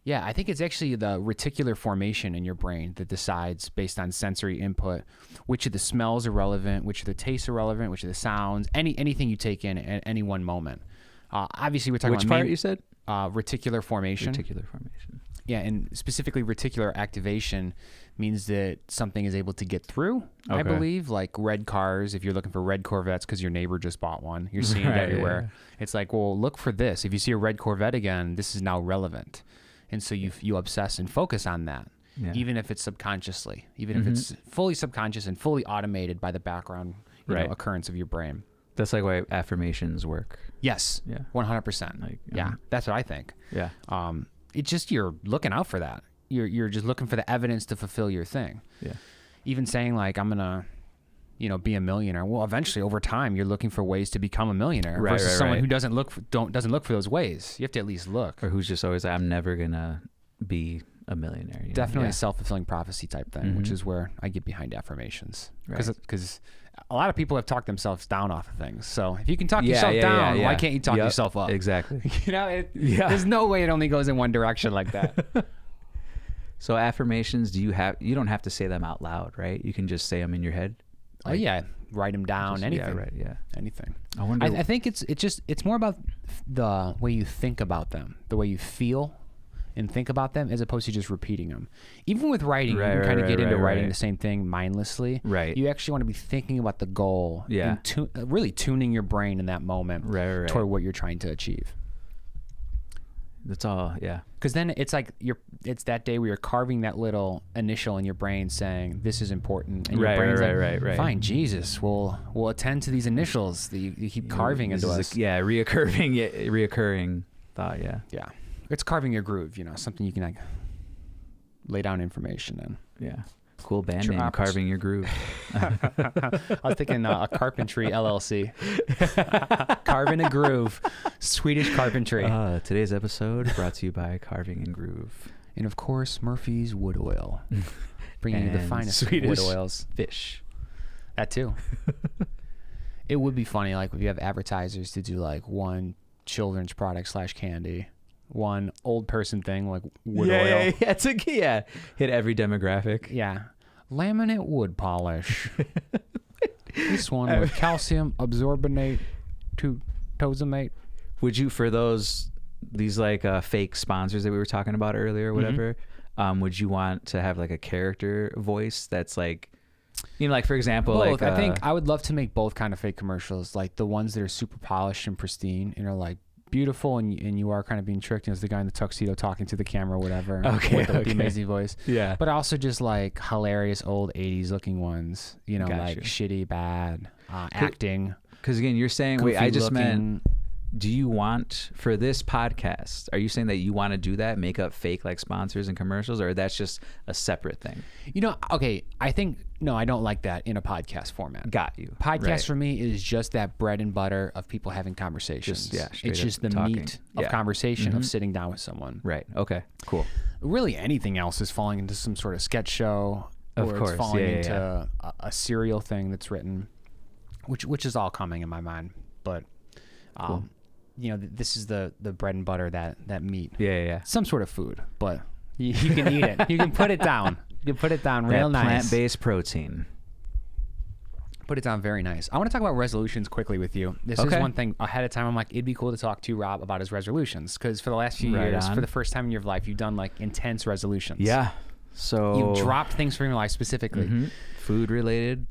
Yeah, I think it's actually the reticular formation in your brain that decides based on sensory input which of the smells are relevant, which of the tastes are relevant, which of the sounds, anything you take in at any one moment. Obviously, we're talking Which about part you said? Reticular formation. Reticular formation. Yeah, and specifically reticular activation means that something is able to get through, I believe. Like red cars, if you're looking for red Corvettes because your neighbor just bought one, you're seeing it everywhere. Yeah. It's like, well, look for this. If you see a red Corvette again, this is now relevant. And so you obsess and focus on that, even if it's subconsciously, even if it's fully subconscious and fully automated by the background occurrence of your brain. That's like why affirmations work. Yes. Yeah. 100%. Like, That's what I think. Yeah. It's just you're looking out for that. You're just looking for the evidence to fulfill your thing. Yeah. Even saying like I'm gonna, be a millionaire. Well, eventually over time you're looking for ways to become a millionaire versus someone who doesn't look for those ways. You have to at least look. Or who's just always like, I'm never gonna be a millionaire. You know? Definitely a self-fulfilling prophecy type thing, which is where I get behind affirmations. Because a lot of people have talked themselves down off of things. So if you can talk yourself down, why can't you talk yourself up? Exactly. There's no way it only goes in one direction like that. So affirmations, you don't have to say them out loud, right? You can just say them in your head. Like, write them down. Anything. Anything. I wonder. I think it's more about the way you think about them, the way you feel and think about them, as opposed to just repeating them. Even with writing, you can kind of get into writing the same thing mindlessly. Right. You actually want to be thinking about the goal. Yeah. And really tuning your brain in that moment Right. toward what you're trying to achieve. That's all. Yeah. Because then it's like it's that day where you're carving that little initial in your brain saying this is important, and your brain's like, fine, Jesus, we'll attend to these initials that you keep carving into us. reoccurring thought. Yeah. Yeah, it's carving your groove. Something you can like lay down information in. Yeah. Cool band name, Carving Your Groove. I was thinking a carpentry LLC. Carving a Groove, Swedish carpentry. Today's episode brought to you by Carving and Groove. And of course, Murphy's Wood Oil. Bringing you the finest Swedish wood oils. Fish. That too. It would be funny, like, if you have advertisers to do like one children's product / candy, one old person thing like wood oil. Yeah. Hit every demographic. Yeah. Laminate wood polish. This one with calcium absorbonate to tozamate. Would you, for these like fake sponsors that we were talking about earlier or whatever, would you want to have like a character voice that's like, like for example, both. like I think I would love to make both kind of fake commercials, like the ones that are super polished and pristine and are like beautiful, and you are kind of being tricked as the guy in the tuxedo talking to the camera or whatever, with the amazing voice. Yeah. But also just like hilarious old 80s looking ones, like shitty, bad acting. Because again, you're saying, wait, I just meant, do you want, for this podcast, are you saying that you want to do that, make up fake like sponsors and commercials, or that's just a separate thing? Okay, I think, no, I don't like that in a podcast format. Got you. Podcast for me is just that bread and butter of people having conversations. It's just the talking. Meat of conversation of sitting down with someone. Right. Okay, cool. Really anything else is falling into some sort of sketch show, or it's falling into a serial thing that's written, which is all coming in my mind. But cool. This is the bread and butter, that meat. Yeah. Some sort of food, but you can eat it. You can put it down. You can put it down real nice. Plant-based protein. Put it down very nice. I want to talk about resolutions quickly with you. This is one thing ahead of time. I'm like, it'd be cool to talk to Rob about his resolutions, because for the last few years, for the first time in your life, you've done like intense resolutions. Yeah. So you've dropped things from your life specifically. Food related.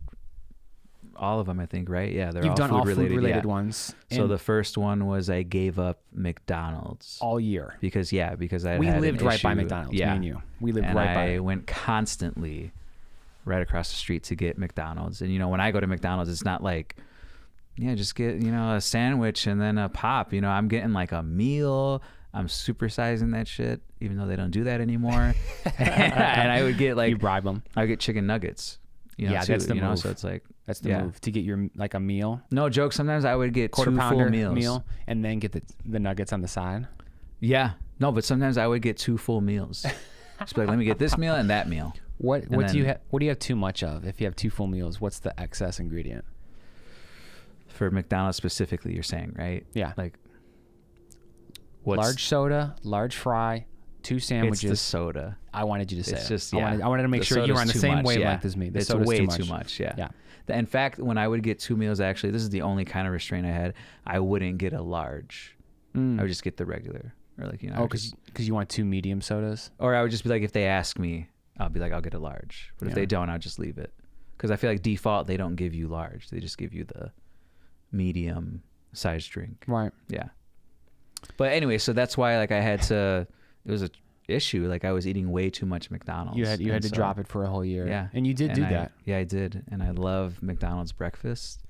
All of them, I think, right? Yeah, You've done all food-related ones. So the first one was I gave up McDonald's all year because I we had lived an right issue. by McDonald's. Me and you, we lived and right by. I went constantly right across the street to get McDonald's, and when I go to McDonald's, it's not like, just get a sandwich and then a pop. I'm getting like a meal. I'm supersizing that shit, even though they don't do that anymore. And I would get like, you bribe them. I would get chicken nuggets. That's the move. So it's like, that's the move to get your like a meal. No joke. Sometimes I would get quarter two pounder full meals, meal, and then get the nuggets on the side. Yeah. No, but sometimes I would get 2 full meals. Just be like, let me get this meal and that meal. What do you have too much of? If you have 2 full meals, what's the excess ingredient? For McDonald's specifically, you're saying, right? Yeah. Like, large soda, large fry, 2 sandwiches. It's the soda. I wanted you to say it's it. just, I wanted to make sure you were on the same wavelength as me. It's way too much. Yeah. In fact, when I would get 2 meals, actually, this is the only kind of restraint I had. I wouldn't get a large. I would just get the regular, or like because you want 2 medium sodas. Or I would just be like, if they ask me, I'll be like, I'll get a large. But if they don't, I'll just leave it. Because I feel like default, they don't give you large. They just give you the medium size drink. Right. Yeah. But anyway, so that's why like I had to. It was a issue. Like I was eating way too much McDonald's. You had to drop it for a whole year. Yeah. And you did do that. Yeah, I did. And I love McDonald's breakfast,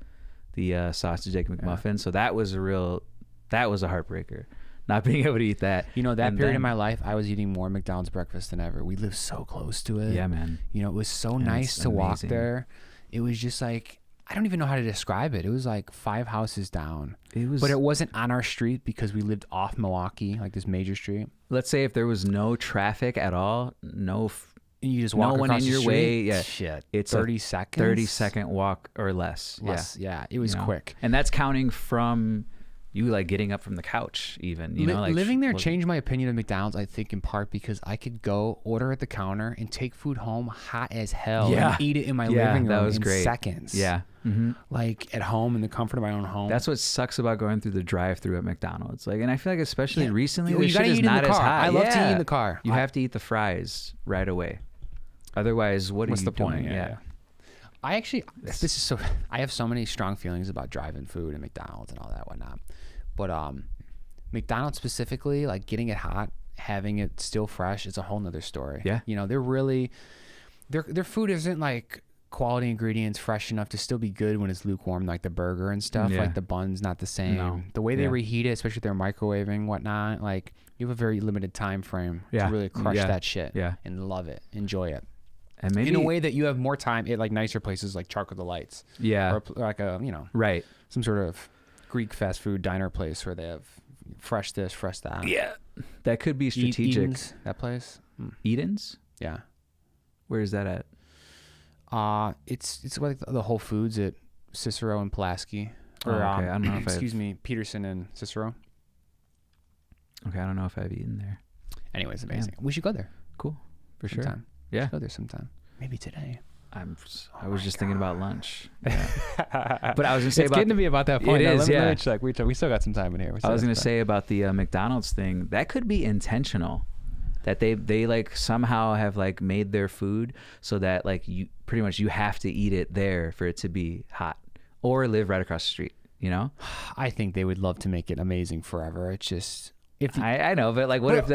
the sausage egg McMuffin. So that was a heartbreaker. Not being able to eat that. That period in my life, I was eating more McDonald's breakfast than ever. We lived so close to it. Yeah, man. It was so nice to walk there. It was just like, I don't even know how to describe it. It was like 5 houses down. But it wasn't on our street because we lived off Milwaukee, like this major street. Let's say if there was no traffic at all, you just walk no one in your way. Yeah, shit. It's 30 seconds. 30-second walk or less. Yeah, it was quick. And that's counting from you like getting up from the couch, even. Living there changed my opinion of McDonald's. I think in part because I could go order at the counter and take food home hot as hell and eat it in my living room in seconds. Yeah. Mm-hmm. Like at home in the comfort of my own home. That's what sucks about going through the drive-through at McDonald's. Like, and I feel like especially recently, you gotta eat in the car. I love to eat in the car. You have to eat the fries right away. Otherwise, what's the point? Yeah. I actually, I have so many strong feelings about driving food and McDonald's and all that whatnot. But McDonald's specifically, like getting it hot, having it still fresh, is a whole nother story. Yeah. You know, they're really, their food isn't like quality ingredients fresh enough to still be good when it's lukewarm, like the burger and stuff. Yeah. Like the bun's not the same. No. The way they Yeah. reheat it, especially if they're microwaving, whatnot, like you have a very limited time frame Yeah. to really crush Yeah. that shit Yeah. and love it, enjoy it. And maybe In a way that you have more time at like nicer places like Charco Delights. Yeah. Or like a, you know, Right. some sort of Greek fast food diner place where they have fresh this, fresh that. Yeah. That could be strategic. Eden's, that place. Eden's? Yeah. Where is that at? It's like the Whole Foods at Cicero and Pulaski. Or, okay. I don't know if excuse me, Peterson and Cicero. Okay, I don't know if I've eaten there. Anyways, amazing. We should go there. Cool. For sure. Sometime. Yeah. Go there sometime. Maybe today. I was just thinking about lunch. Yeah. But I was gonna say It's about getting to be about that point. It now. is, Let yeah. me check. We still got some time in here. I was gonna say about the McDonald's thing. That could be intentional. That they like somehow have like made their food so that like you pretty much you have to eat it there for it to be hot, or live right across the street. You know. I think they would love to make it amazing forever. It's just if I know, but like, what if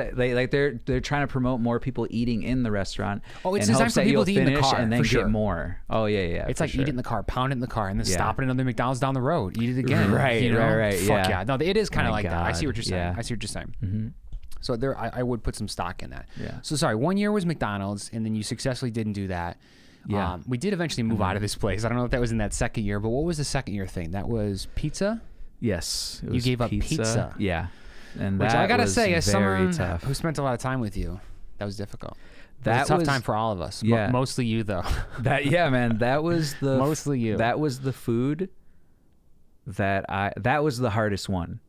they're trying to promote more people eating in the restaurant? Oh, it's in designed hopes for that people you'll to eat in the finish car, and then for get sure. more. Oh yeah. it's for like sure. eat it in the car, pound it in the car, and then Yeah. stop at another McDonald's down the road, eat it again. Right, you know? right, Fuck yeah. No, it is kind of My like that. I see what God, you're saying. yeah. I see what you're saying. Mm-hmm. So there, I would put some stock in that. Yeah. So sorry, 1 year was McDonald's, and then you successfully didn't do that. Yeah. We did eventually move out of this place. I don't know if that was in that second year, but what was the second year thing? That was pizza. Yes. It You was gave up pizza. Yeah. And Which that I gotta was say, as very someone tough. who spent a lot of time with you, that was difficult. That was a tough was- time for all of us. Yeah. Mostly you, though. Yeah, man. That was the Mostly you. That was the food that was the hardest one.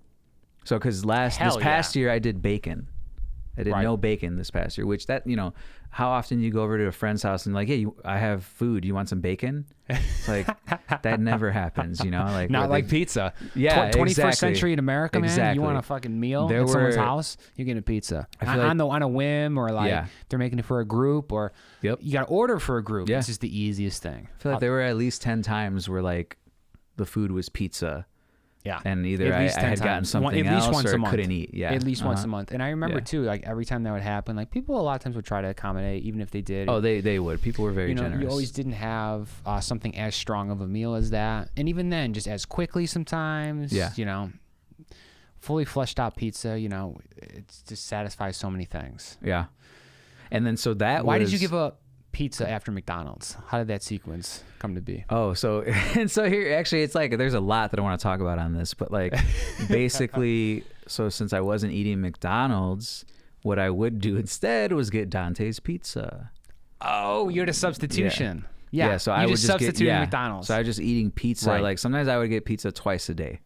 So because this Hell past yeah. year I did bacon. I did Right. no bacon this past year, which how often you go over to a friend's house and like, hey, I have food. You want some bacon? It's like, that never happens, like. Not where like they- pizza. Yeah, 21st exactly. century in America, man. Exactly. You want a fucking meal There at someone's were- house, you're getting a pizza. I feel like- On a whim, or like Yeah. they're making it for a group, or Yep. you got to order for a group. Yeah. It's just the easiest thing. I feel like there were at least 10 times where like the food was pizza. Yeah. And either At I least 10 had gotten times. something At least else once or a month. couldn't eat. Yeah. At least once a Uh-huh. month. And I remember Yeah. too, like every time that would happen, like people a lot of times would try to accommodate, even if they did. Oh, they would. People were very you know, generous. you always didn't have something as strong of a meal as that. And even then, just as quickly sometimes, Yeah. fully fleshed out pizza, it just satisfies so many things. Yeah. And then so that Why was. did you give up pizza after McDonald's? How did that sequence come to be? Oh, so and so here actually it's like there's a lot that I want to talk about on this, but like basically, so since I wasn't eating McDonald's, what I would do instead was get Dante's Pizza. Oh, you're the substitution. Yeah. So you I would just just substituted get McDonald's. So I was just eating pizza. Right. Like sometimes I would get pizza twice a day.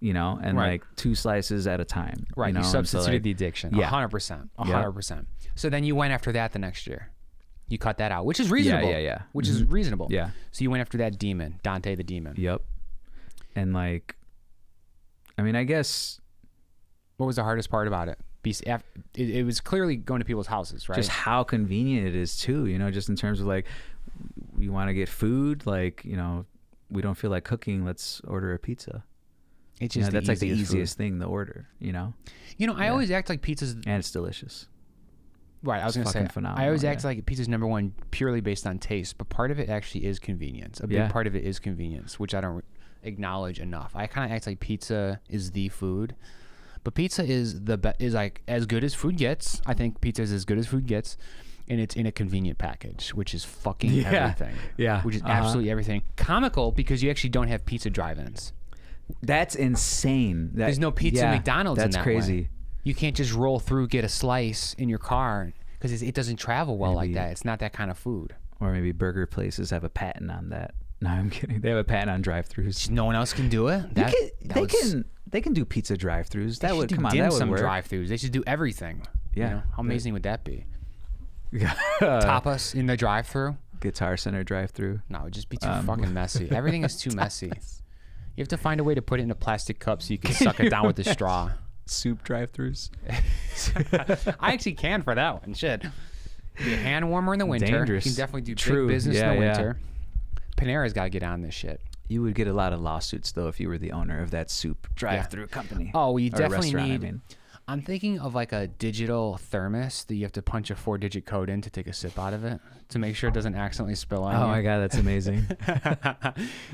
And Right. like 2 slices at a time. Right, you and so, substituted like, the addiction. yeah. 100%. Yep. 100%. So then you went after that the next year. You cut that out, which is reasonable. Yeah. Which is reasonable. Yeah. So you went after that demon, Dante the demon. Yep. And like, I mean, I guess What was the hardest part about it? It was clearly going to people's houses, right? just how convenient it is too, just in terms of like, we want to get food, like, we don't feel like cooking, let's order a pizza. it's just That's like the easiest food. thing to order, I always act like pizza's and it's delicious. right. I was It's gonna say fucking phenomenal, I always yeah. act like pizza's number one purely based on taste, but part of it actually is convenience. A big Yeah. part of it is convenience, which I don't acknowledge enough. I kind of act like pizza is the food, but pizza is is like as good as food gets. I think pizza is as good as food gets. And it's in a convenient package, which is fucking everything. Yeah. Which is absolutely everything. Comical because you actually don't have pizza drive-ins. That's insane. There's no pizza McDonald's in That's that crazy. way. You can't just roll through, get a slice in your car because it doesn't travel well like Maybe. that. It's not that kind of food. Or maybe burger places have a patent on that. No, I'm kidding. They have a patent on drive-throughs. No one else can do it. They can do pizza drive-throughs. That would come on. dim That would sum work. drive-throughs. They should do everything. Yeah. How amazing would that be? Tapas in the drive-through? Guitar Center drive-through. No, it would just be too fucking messy. Everything is too messy. You have to find a way to put it in a plastic cup so you can suck it down with a straw. Soup drive-throughs. I actually can for that one. Shit. Be a hand warmer in the winter. Dangerous. You can definitely do True. big business Yeah, in the yeah. winter. Panera's got to get on this shit. You would get a lot of lawsuits though if you were the owner of that soup drive-through company. Oh, well, you Or definitely restaurant, need. I mean. I'm thinking of like a digital thermos that you have to punch a 4-digit code in to take a sip out of it to make sure it doesn't accidentally spill on you. Oh my god, that's amazing.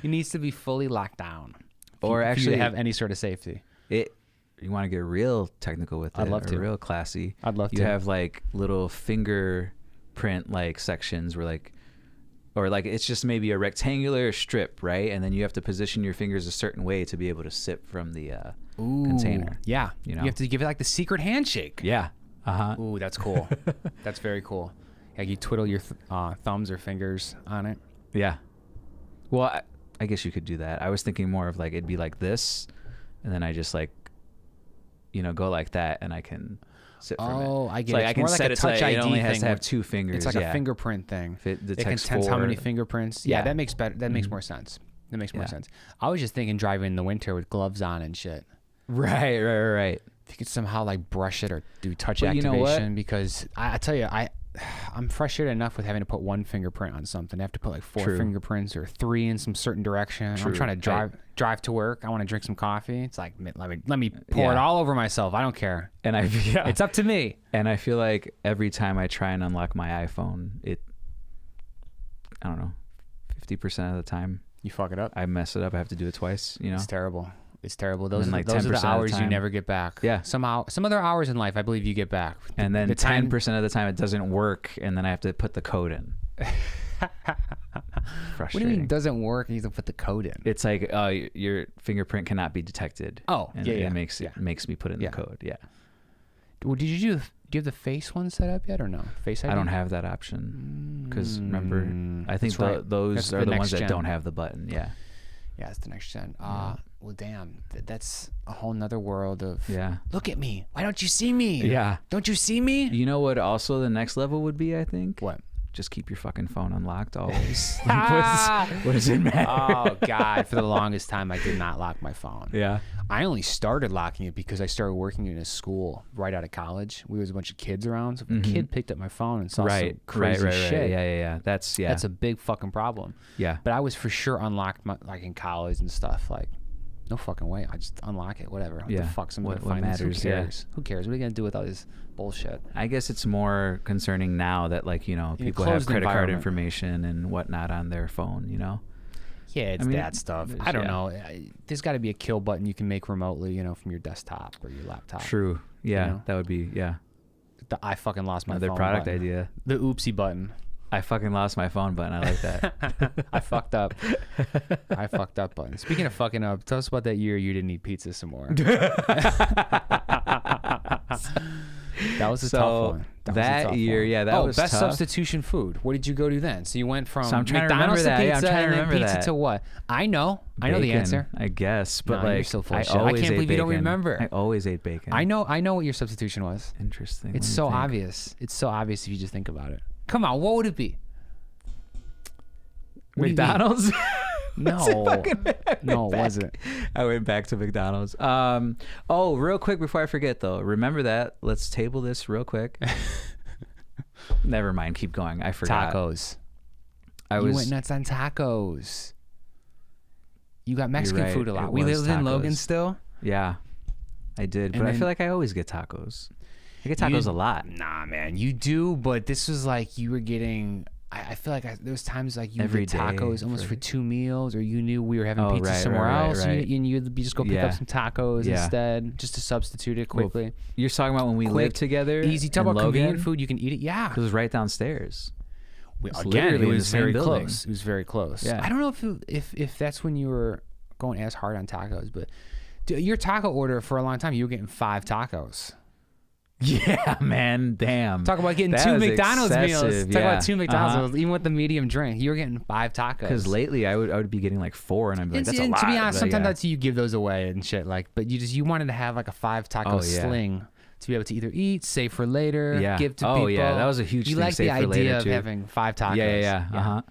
It needs to be fully locked down. Or if actually you have any sort of safety. You want to get real technical with it. I'd love to. Real classy. I'd love You to. have like little fingerprint like sections where like, or like it's just maybe a rectangular strip, right? And then you have to position your fingers a certain way to be able to sip from the container. Yeah. You know? You have to give it like the secret handshake. Yeah. Ooh, that's cool. That's very cool. Like you twiddle your thumbs or fingers on it. Yeah. Well, I guess you could do that. I was thinking more of like it'd be like this, and then I just like, go like that, and I can sip from it. Oh, I get So, it. like, I It's can more like set a it so touch it ID only has thing to have where 2 fingers. It's like yeah. a fingerprint thing. If it It detects contends how many 4. fingerprints. Yeah, Yeah. that makes better. That makes more sense. That makes more Yeah. sense. I was just thinking driving in the winter with gloves on and shit. Right. If you could somehow like brush it or do touch But you know activation, what? because I tell you, I'm frustrated enough with having to put 1 fingerprint on something. I have to put like 4 True. fingerprints or 3 in some certain direction. True. I'm trying to drive to work. I want to drink some coffee. It's like let me pour it Yeah. all over myself. I don't care. And It's up to me. And I feel like every time I try and unlock my iPhone, I don't know, 50% of the time You fuck it up. I mess it up. I have to do it twice, It's terrible. It's terrible. Those then, are, like, those are 10% the of the hours you time- never get back. Yeah. Somehow, some other hours in life, I believe you get back. And then the time- 10% of the time it doesn't work, and then I have to put the code in. What do you mean Frustrating. it doesn't work? You have to put the code in. It's like your fingerprint cannot be detected. Oh, and yeah, it yeah, makes yeah. makes me put in Yeah. the code. Yeah, Well, do you have the face one set up yet or no? Face ID? I don't have that option because remember, I think That's right. those That's are the the next ones that gen. don't have the button. Yeah, Yeah, it's the next gen. Well, damn. That's a whole nother world of. yeah, Look at me. Why don't you see me? yeah. Don't you see me? You know what? Also, the next level would be, I think. What? Just keep your fucking phone unlocked always. Like, what does it matter? Oh God! For the longest time, I did not lock my phone. Yeah. I only started locking it because I started working in a school right out of college. We was a bunch of kids around. So if a kid picked up my phone and saw some crazy shit, Yeah. That's a big fucking problem. yeah. But I was for sure unlocked like in college and stuff. Like, no fucking way. I just unlock it. Whatever. What Yeah. the fuck? Somebody What find this. Who matters, yeah. cares? Who cares? What are you gonna do with all this bullshit? I guess it's more concerning now that people have closed credit card environment. information and whatnot on their phone. Yeah, it's I mean, that stuff. it's- I don't yeah. know. There's got to be a kill button you can make remotely, from your desktop or your laptop. True. Yeah, know? that would be The I fucking lost my another phone product button. idea. The oopsie button. I fucking lost my phone button. I like that. I fucked up. I fucked up button. Speaking of fucking up, tell us about that year you didn't eat pizza some more. That was a tough one. That year, that was best tough. substitution food. What did you go to then? So you went from So I'm trying to McDonald's remember that. Yeah, I'm pizza trying to and then remember pizza that. to what? I know the Bacon, answer. I guess, but No, you're like so full of I shit. I always can't ate believe you don't bacon. remember. I always ate bacon. I know what your substitution was. Interesting. It's Let me so think. obvious. It's so obvious if you just think about it. Come on, what would it be? What do you mean? McDonald's. No, no, it wasn't. I went back to McDonald's. Oh, real quick before I forget though, remember that. Let's table this real quick. Never mind. Keep going. I forgot. Tacos. I You was. went nuts on tacos. You got Mexican right, food a lot. it We was lived in Logan tacos. still. Yeah, I did, And but I then- feel like I always get tacos. I get tacos a lot. Nah, man, you do. But this was like you were getting. I feel like there was times like you would Every get tacos day almost for- for 2 meals, or you knew we were having Oh, pizza right, somewhere right, else, right. and you'd just go pick Yeah. up some tacos Yeah. instead, just to substitute it Well, quickly. You're talking about when we Quick, lived together. Easy. Talk in about Logan? convenient food. You can eat it. Yeah. It was right downstairs. It's Again, literally it in the was same very building. close. It was very close. Yeah. I don't know if that's when you were going as hard on tacos, but your taco order for a long time, you were getting 5 tacos. Yeah, man. Damn. Talk about getting That 2 was McDonald's meals. excessive, Talk yeah. about 2 McDonald's Uh-huh. meals, even with the medium drink. You were getting 5 tacos. Because lately I would be getting like 4, and I'd be like, that's a and lot. to be honest, but sometimes yeah. that's you give those away and shit. But you wanted to have like a 5 taco Oh, yeah. sling to be able to either eat, save for later, Yeah. give to Oh, people. yeah, that was a huge You thing, like the save for idea later, of too. having 5 tacos. Yeah. Uh-huh.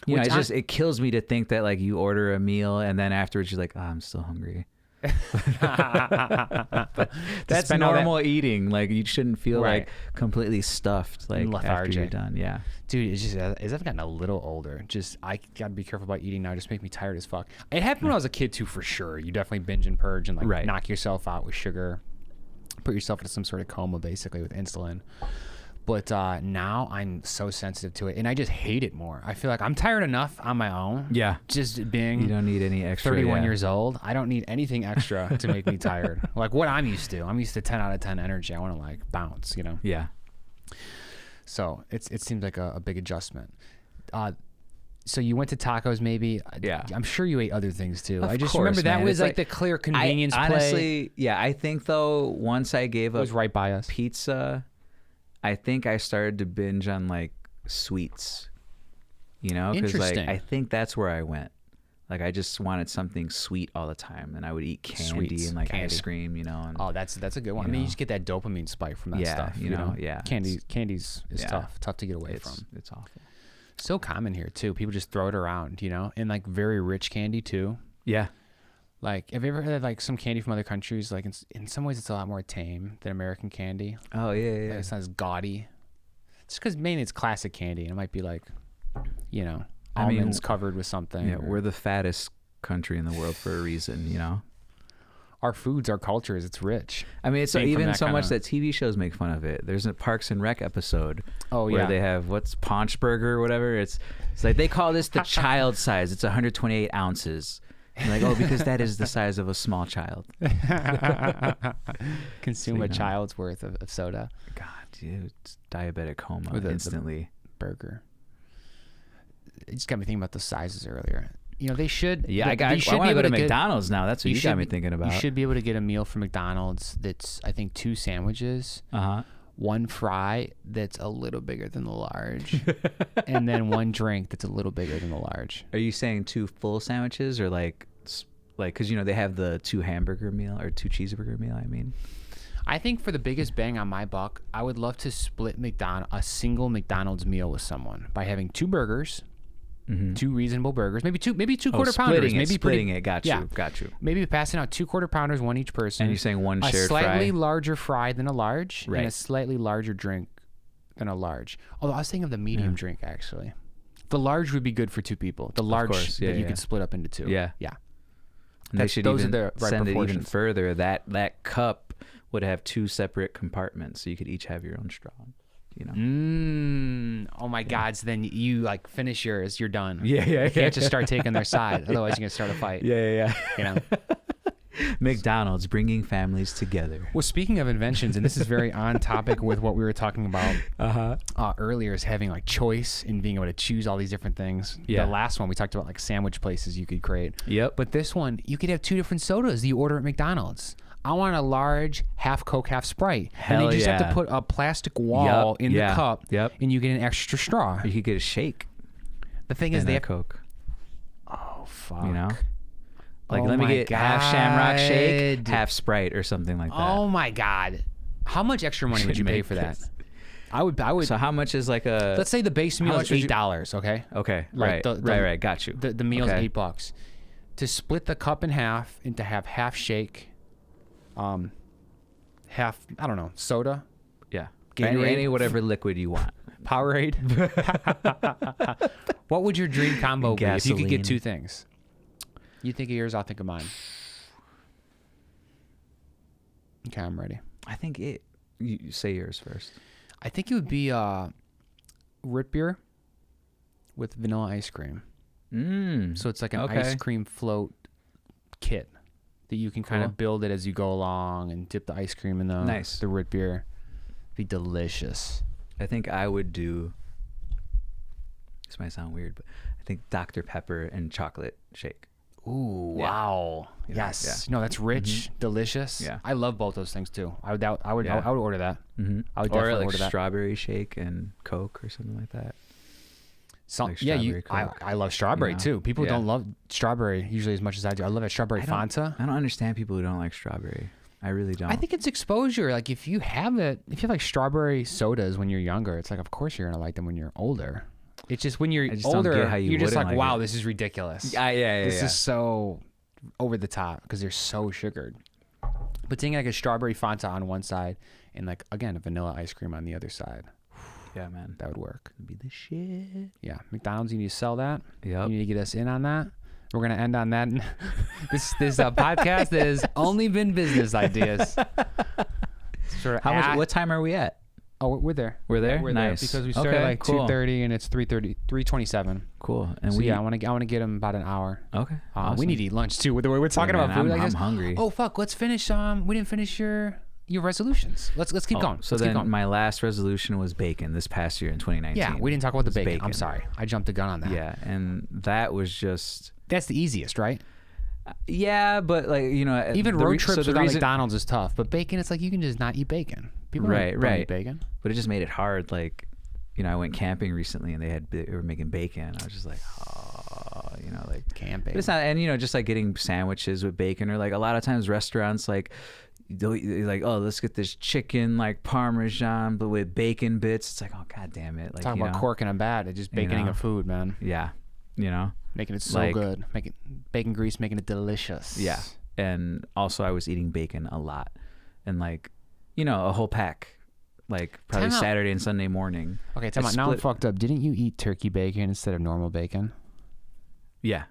You know, Which it's just it kills me to think that like you order a meal and then afterwards you're like, oh, I'm still hungry. But that's normal eating. Like you shouldn't feel Right. like completely stuffed like after you're done. Yeah. Dude, it's just as I've gotten a little older, just I gotta be careful about eating now. It just make me tired as fuck. It happened when I was a kid too, for sure. You definitely binge and purge and like Right. knock yourself out with sugar, put yourself into some sort of coma basically with insulin. But now I'm so sensitive to it, and I just hate it more. I feel like I'm tired enough on my own. Yeah. Just being You don't need any extra. 31 years old. I don't need anything extra to make me tired. Like what I'm used to. I'm used to 10 out of 10 energy. I want to like bounce, you know? Yeah. So it seems like a big adjustment. So you went to tacos maybe. Yeah. I'm sure you ate other things too. Of I just course, remember that man. was It's like the clear convenience play. Honestly, yeah, I think though once I gave It up was right by us. pizza, I think I started to binge on like sweets, you know, because like Interesting. I think that's where I went. Like I just wanted something sweet all the time, and I would eat candy Sweets, and like candy. ice cream, you know. And, Oh, that's a good one. I You mean, you know. just get that dopamine spike from that Yeah, stuff. you know, yeah. Candy's is Yeah. tough to get away it's from. it's awful. So common here too. People just throw it around, you know, and like very rich candy too. Yeah, Like, have you ever had like some candy from other countries? Like in some ways, it's a lot more tame than American candy. oh yeah, Like, yeah. it's not as gaudy. Just because mainly it's classic candy, and it might be like, you know, I mean, almonds covered with something. Yeah, or- we're the fattest country in the world for a reason, you know. our foods, our cultures, it's rich. I mean, it's Being from even that so much kinda- that TV shows make fun of it. There's a Parks and Rec episode Oh where yeah, they have what's Paunch Burger or whatever. It's like they call this the child size. It's 128 ounces. And like, oh, because that is the size of a small child. consume So, a you know. child's worth of soda God, dude, it's diabetic coma Or the- instantly. burger. It just got me thinking about the sizes earlier. You know, they should. Yeah, they- I they should want be to go able to get- McDonald's now. That's what you got should me be- thinking about. You should be able to get a meal from McDonald's that's, I think, 2 sandwiches, Uh-huh. one fry that's a little bigger than the large, and then one drink that's a little bigger than the large. Are you saying 2 full sandwiches or like because you know they have the 2 hamburger meal or 2 cheeseburger meal? I mean, I think for the biggest bang on my buck, I would love to split a single McDonald's meal with someone by having 2 burgers, 2 reasonable burgers, maybe two quarter pounders, maybe splitting it. Got you, yeah. got you. maybe passing out 2 quarter pounders, one each person. And you're saying one a shared slightly fry? larger fry than a large, and a Right. slightly larger drink than a large. Although I was thinking of the medium drink actually. The large would be good for 2 people. The large course, yeah, that you yeah. could split up into 2. Yeah. Yeah. And they should those are even the right send it even proportions. further. That cup would have 2 separate compartments, so you could each have your own straw. You know. Oh my God! So then you like finish yours, you're done. Yeah, yeah, You can't just start taking their side, otherwise you're gonna start a fight. Yeah. You know. McDonald's bringing families together. Well, speaking of inventions, and this is very on topic with what we were talking about earlier, is having like choice and being able to choose all these different things. Yeah. The last one we talked about like sandwich places you could create. Yep. But this one, you could have 2 different sodas that you order at McDonald's. I want a large half Coke, half Sprite. Hell and they just have yeah. to put a plastic wall in the cup. Yep. And you get an extra straw. Or you could get a shake. The thing is, And they a have. Coke. Oh fuck. You know. Like Oh let me my get half Shamrock Shake, God. half Sprite, or something like that. Oh my God. How much extra money would you Should pay make for that? this. I would. So how much is like a? Let's say the base meal How is much would you- $8. Okay. Okay. Like Right. Right. Got you. The meal's Okay. $8. To split the cup in half and to have half shake, half I don't know soda, Yeah. Gatorade. Any whatever liquid you want. Powerade. What would your dream combo be if you could get Gasoline. 2 things? You think of yours, I'll think of mine. Okay, I'm ready. I think it. You say yours first. I think it would be root beer with vanilla ice cream. So it's like an Okay. ice cream float kit that you can kind Cool. of build it as you go along and dip the ice cream in Nice. the root beer. Be delicious. I think I would do. This might sound weird, but I think Dr. Pepper and chocolate shake. Ooh, Yeah. wow. You know, Yes. No, that's rich, delicious. Yeah. I love both those things too. I would Yeah. order that. Mm-hmm. I would Or definitely like order that. strawberry shake and Coke or something like that. Like Yeah, strawberry Coke, I love strawberry you know? too. People Yeah. don't love strawberry usually as much as I do. I love that strawberry Fanta. I don't understand people who don't like strawberry. I really don't. I think it's exposure. Like if you have like strawberry sodas when you're younger, it's like of course you're gonna like them when you're older. It's just when you're I just don't older, get how you you're just wouldn't like, like wow, it. this is ridiculous. Yeah. This is so over the top because they're so sugared. But taking like a strawberry Fanta on one side and like, again, a vanilla ice cream on the other side. Yeah, man. That would work. That'd be the shit. Yeah. McDonald's, you need to sell that. Yep. You need to get us in on that. We're going to end on that. This podcast has only been business ideas. Sort of what time are we at? Oh, we're there. We're there? Yeah, we're Nice. there because we started like cool. 2:30 and it's 3:27. Cool. And So I want to get them about an hour. Okay. We Awesome. need to eat lunch too. We're talking about food like I'm this. hungry. Oh fuck! Let's finish. We didn't finish your resolutions. Let's keep going. So let's keep going. my last resolution was bacon this past year in 2019. Yeah, we didn't talk about the It was bacon. I'm sorry. I jumped the gun on that. Yeah, and that was just. That's the easiest, right? Yeah, but like Even road trips without reason, McDonald's is tough. But bacon, it's like you can just not eat bacon. People don't eat bacon. But it just made it hard. Like, I went camping recently and they were making bacon. I was just like, like camping. But it's not, and just like getting sandwiches with bacon, or like a lot of times restaurants like let's get this chicken like Parmesan but with bacon bits. It's like, oh god damn it! Like, talk about corking a bat. It's just baconing a food, man. Yeah, making it so good, making bacon grease, making it delicious. Yeah, and also I was eating bacon a lot, and like, a whole pack, like probably Saturday and Sunday morning. Okay, tell me now I'm fucked up. Didn't you eat turkey bacon instead of normal bacon? Yeah,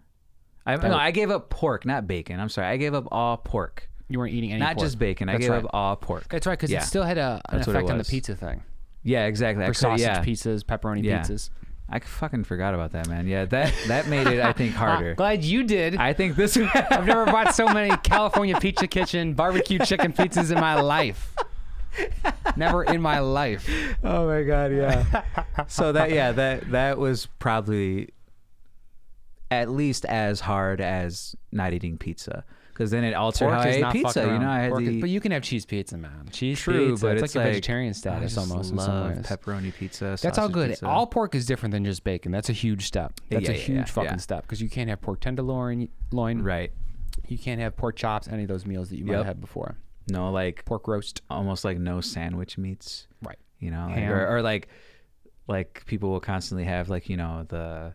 I gave up pork, not bacon. I'm sorry, I gave up all pork. You weren't eating any not pork. just bacon. I gave up all pork. That's right, because it still had an effect on the pizza thing. Yeah, exactly. For sausage pizzas, pepperoni pizzas. I fucking forgot about that, man. Yeah, that made it, I think, harder. Glad you did. I think this. I've never bought so many California Pizza Kitchen barbecue chicken pizzas in my life. Never in my life. Oh my god, yeah. So that was probably at least as hard as not eating pizza, because then it altered how I ate pizza. I had but you can have cheese pizza, man. Cheese True, pizza, but it's like a vegetarian status almost. I love in some ways. pepperoni pizza. That's all good. Pizza. All pork is different than just bacon. That's a huge step. That's a huge fucking step, because you can't have pork tenderloin. Right. You can't have pork chops. Any of those meals that you might have had before. No, like pork roast. Almost like no sandwich meats. Right. Or like people will constantly have like the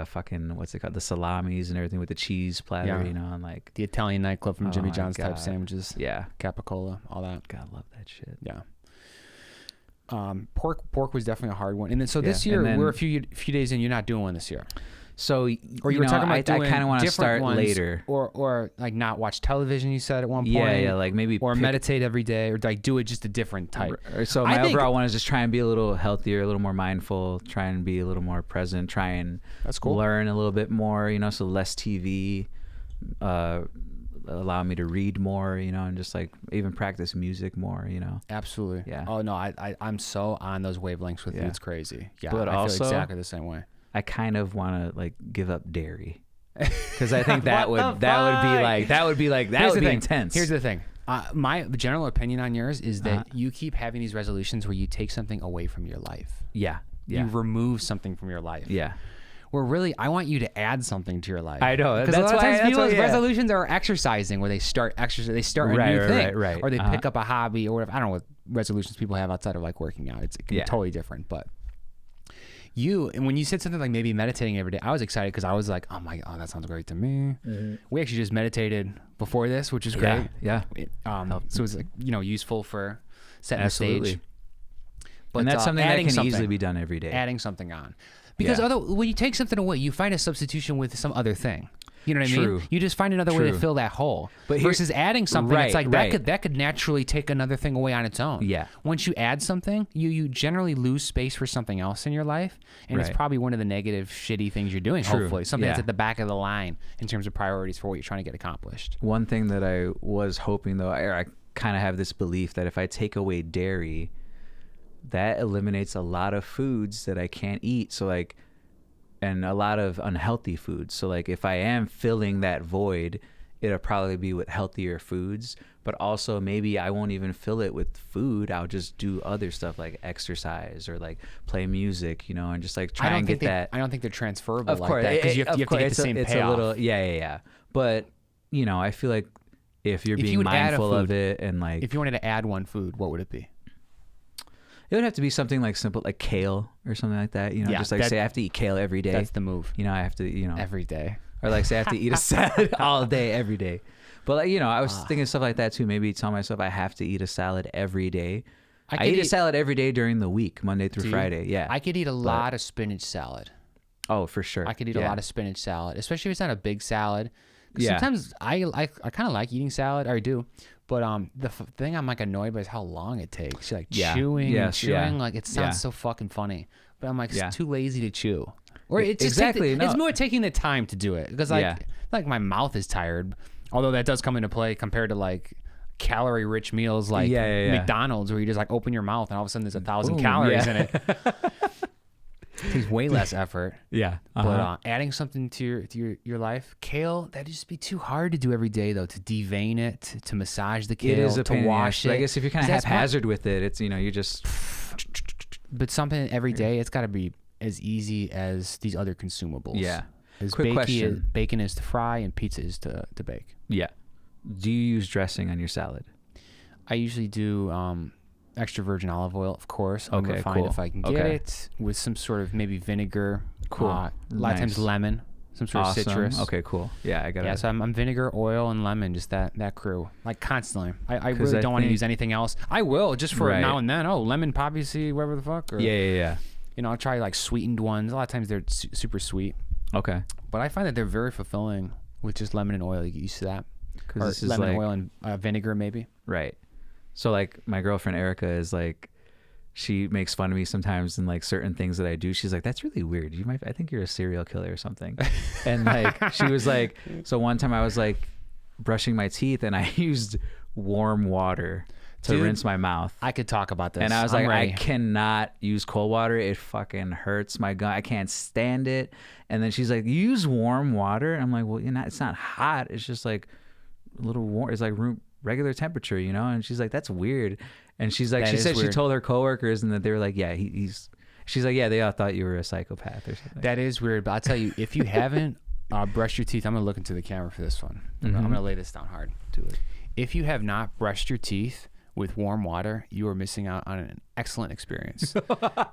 fucking what's it called, the salamis and everything with the cheese platter, and like the Italian nightclub from Jimmy John's type sandwiches. Yeah, capicola, all that. God, love that shit. Yeah. Pork was definitely a hard one, and then this year we're a few days in. You're not doing one this year. So, or you were talking about doing I kind of want to start ones, later, or like not watch television. You said at one point, yeah, like maybe meditate every day, or like do it just a different type. So my overall one is just try and be a little healthier, a little more mindful, try and be a little more present, try and learn a little bit more, so less TV, allow me to read more, and just like even practice music more, Absolutely. Yeah. Oh no, I'm so on those wavelengths with you. It's crazy. Yeah, but I also, feel exactly the same way. I kind of want to like give up dairy, because I think that would be intense. Here's the thing. My general opinion on yours is that you keep having these resolutions where you take something away from your life. Yeah. You remove something from your life. Yeah. Where really, I want you to add something to your life. I know. Because a lot of times people's resolutions are exercising, where they start exercising, they start a new thing, right. Or they pick up a hobby or whatever. I don't know what resolutions people have outside of like working out. It can be totally different, but. And when you said something like maybe meditating every day, I was excited because I was like, oh my god, that sounds great to me. Mm-hmm. We actually just meditated before this, which is great. Yeah. So it's like, useful for setting the stage. But and that's something that can easily be done every day. Adding something on. Because when you take something away, you find a substitution with some other thing. You know what I mean? You just find another way to fill that hole. But versus adding something, it's like that could naturally take another thing away on its own. Yeah. Once you add something, you generally lose space for something else in your life, and it's probably one of the negative, shitty things you're doing. Hopefully, something that's at the back of the line in terms of priorities for what you're trying to get accomplished. One thing that I was hoping, though, I kind of have this belief that if I take away dairy, that eliminates a lot of foods that I can't eat. So like. And a lot of unhealthy foods. So like if I am filling that void, it'll probably be with healthier foods, but also maybe I won't even fill it with food. I'll just do other stuff like exercise or like play music, and just like try and get that. I don't think they're transferable of course, like that, because you have to get the same payoff. It's a little, yeah. But, I feel like if you're being mindful of it and like. If you wanted to add one food, what would it be? It would have to be something like simple, like kale or something like that. Just like say I have to eat kale every day. That's the move. I have to, every day. or like say I have to eat a salad all day, every day. But like, you know, I was thinking stuff like that too. Maybe tell myself I have to eat a salad every day. I eat a salad every day during the week, Monday through Friday. Yeah. I could eat a lot of spinach salad. Oh, for sure. I could eat a lot of spinach salad, especially if it's not a big salad. Yeah. Sometimes I kind of like eating salad, or I do. But the thing I'm like annoyed by is how long it takes. Like chewing and chewing. Like it sounds so fucking funny. But I'm like too lazy to chew. Or it's just it's more taking the time to do it. Because like my mouth is tired. Although that does come into play compared to like calorie rich meals like McDonald's, where you just like open your mouth and all of a sudden there's 1,000 calories in it. It takes way less effort. Yeah. But adding something to your life, kale, that'd just be too hard to do every day though. To devein it, to massage the kale, to wash it. I guess if you're kind of haphazard with it, it's, you know, you just. But something every day, it's got to be as easy as these other consumables. Yeah. As Quick question. Bacon is to fry and pizza is to bake. Yeah. Do you use dressing on your salad? I usually do extra virgin olive oil, of course. I'm refined if I can get it, with some sort of maybe vinegar. Cool. A lot of times lemon, some sort of citrus. Okay, cool. Yeah, I got it. Yeah, so I'm vinegar, oil, and lemon, just that crew. Like constantly. I really don't want to use anything else. I will, just for now and then. Oh, lemon poppy seed, whatever the fuck. Or, yeah. You know, I'll try like sweetened ones. A lot of times they're super sweet. Okay. But I find that they're very fulfilling with just lemon and oil. You get used to that. Or this is lemon, like, oil, and vinegar maybe. Right. So like my girlfriend Erica is like, she makes fun of me sometimes in like certain things that I do. She's like, that's really weird. I think you're a serial killer or something. And like, she was like, so one time I was like brushing my teeth and I used warm water to rinse my mouth. I could talk about this. And I was like, I cannot use cold water. It fucking hurts my gut. I can't stand it. And then she's like, you use warm water? And I'm like, well, it's not hot. It's just like a little warm. It's like regular temperature, you know? And she's like, that's weird. And she's like, she said she told her coworkers and that they were like, yeah, she's like, yeah, they all thought you were a psychopath or something. That is weird. But I'll tell you, if you haven't brushed your teeth, I'm going to look into the camera for this one. I'm going to lay this down hard. Do it. If you have not brushed your teeth with warm water, you are missing out on an excellent experience.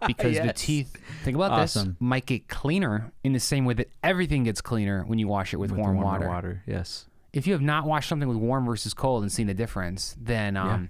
Because the teeth, think about this, might get cleaner in the same way that everything gets cleaner when you wash it with warm water. Yes. If you have not washed something with warm versus cold and seen the difference, then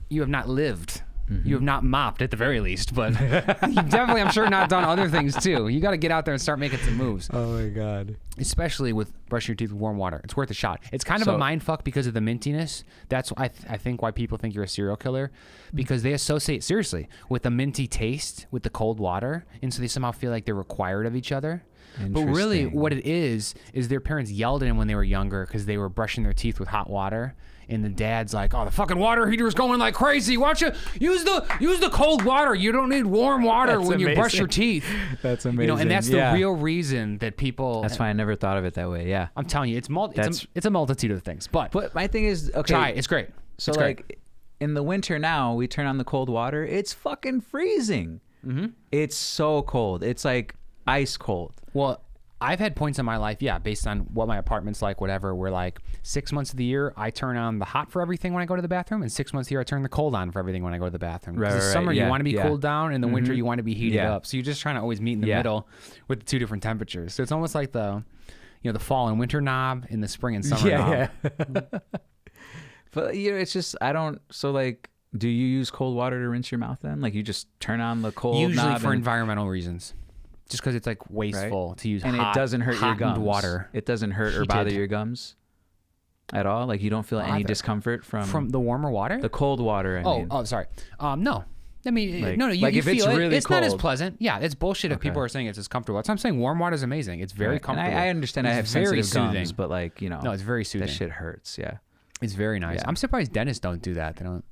you have not lived. You have not mopped at the very least, but you've definitely, I'm sure, not done other things too. You got to get out there and start making some moves. Oh my God. Especially with brushing your teeth with warm water. It's worth a shot. It's kind of a mind fuck because of the mintiness. That's I think why people think you're a serial killer, because they associate seriously with the minty taste with the cold water. And so they somehow feel like they're required of each other. But really what it is their parents yelled at them when they were younger because they were brushing their teeth with hot water. And the dad's like, oh, the fucking water heater's going like crazy. Why don't you use the cold water? You don't need warm water when you brush your teeth. That's amazing. You know, and that's the real reason that people. That's why I never thought of it that way. Yeah. I'm telling you, it's a multitude of things. But my thing is, okay. Try it. It's great. So like in the winter now, we turn on the cold water. It's fucking freezing. It's so cold. It's like ice cold. Well, I've had points in my life, based on what my apartment's like, whatever, where like 6 months of the year, I turn on the hot for everything when I go to the bathroom, and 6 months of the year, I turn the cold on for everything when I go to the bathroom. Right, in the summer, you want to be cooled down, and in the winter, you want to be heated up. So you're just trying to always meet in the middle with the two different temperatures. So it's almost like the fall and winter knob and the spring and summer knob. Yeah. But, it's just, so like, do you use cold water to rinse your mouth then? Like you just turn on the cold knob? Usually for environmental reasons. Just because it's like wasteful to use it doesn't hurt your gums. Water. It doesn't hurt or bother your gums at all. Like you don't feel any discomfort from the warmer water, the cold water. I mean. Oh, sorry. No. I mean, like, no. You if feel it's it. really it's cold. Not as pleasant. Yeah, it's bullshit if people are saying it's as comfortable. That's why I'm saying warm water is amazing. It's very comfortable. And I understand I have sensitive gums, but like no, it's very soothing. That shit hurts. Yeah, it's very nice. Yeah. I'm surprised dentists don't do that. They don't.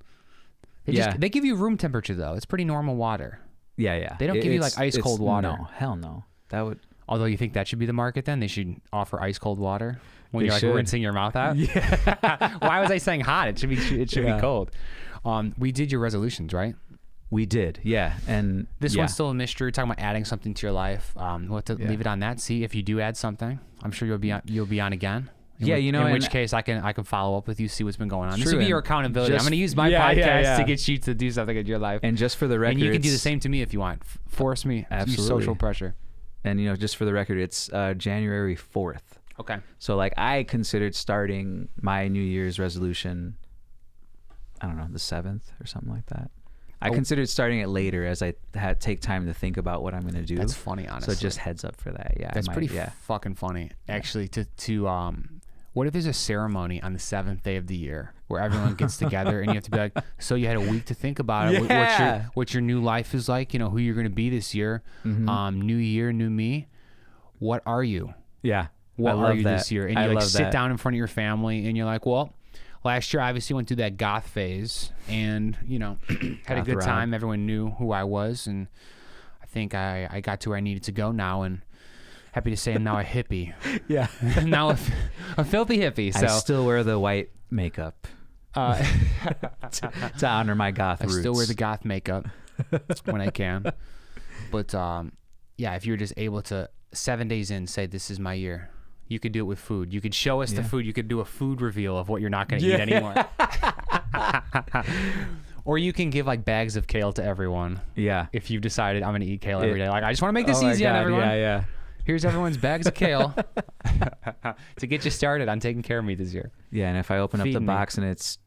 They give you room temperature though. It's pretty normal water. Yeah. They don't give you like ice cold water. No, hell no. That would. Although you think that should be the market, then they should offer ice cold water when you're like rinsing your mouth out. Yeah. Why was I saying hot? It should be cold. We did your resolutions, right? We did, yeah. And this one's still a mystery. We're talking about adding something to your life. We'll have to leave it on that. See if you do add something. I'm sure you'll be on again. In which case I can follow up with you, see what's been going on. This will be your accountability. I'm going to use my podcast to get you to do something in your life. And just for the record, and you can do the same to me if you want. Force me. Absolutely. Use social pressure. And just for the record, it's January 4th. Okay. So like I considered starting my New Year's resolution, I don't know, the 7th or something like that. I considered starting it later as I take time to think about what I'm going to do. That's funny, honestly. So just heads up for that. Yeah. That's pretty fucking funny. Actually, what if there's a ceremony on the 7th day of the year where everyone gets together and you have to be like, so you had a week to think about it, what your new life is like, you know, who you're going to be this year, new year, new me. What are you? Yeah. What are you this year? And you like sit down in front of your family and you're like, well, last year I obviously went through that goth phase and, you know, had a good time. Everyone knew who I was. And I think I got to where I needed to go now. And happy to say I'm now a hippie. Yeah. Now a filthy hippie. So I still wear the white makeup to honor my goth roots. I still wear the goth makeup when I can. But yeah, if you're just able to 7 days in say, this is my year. You could do it with food. You could show us the food. You could do a food reveal of what you're not going to eat anymore. Or you can give like bags of kale to everyone. Yeah. If you've decided I'm going to eat kale every day. Like, I just want to make this easy on everyone. Yeah. Here's everyone's bags of kale to get you started on taking care of me this year. Yeah, and if I open up the box and it's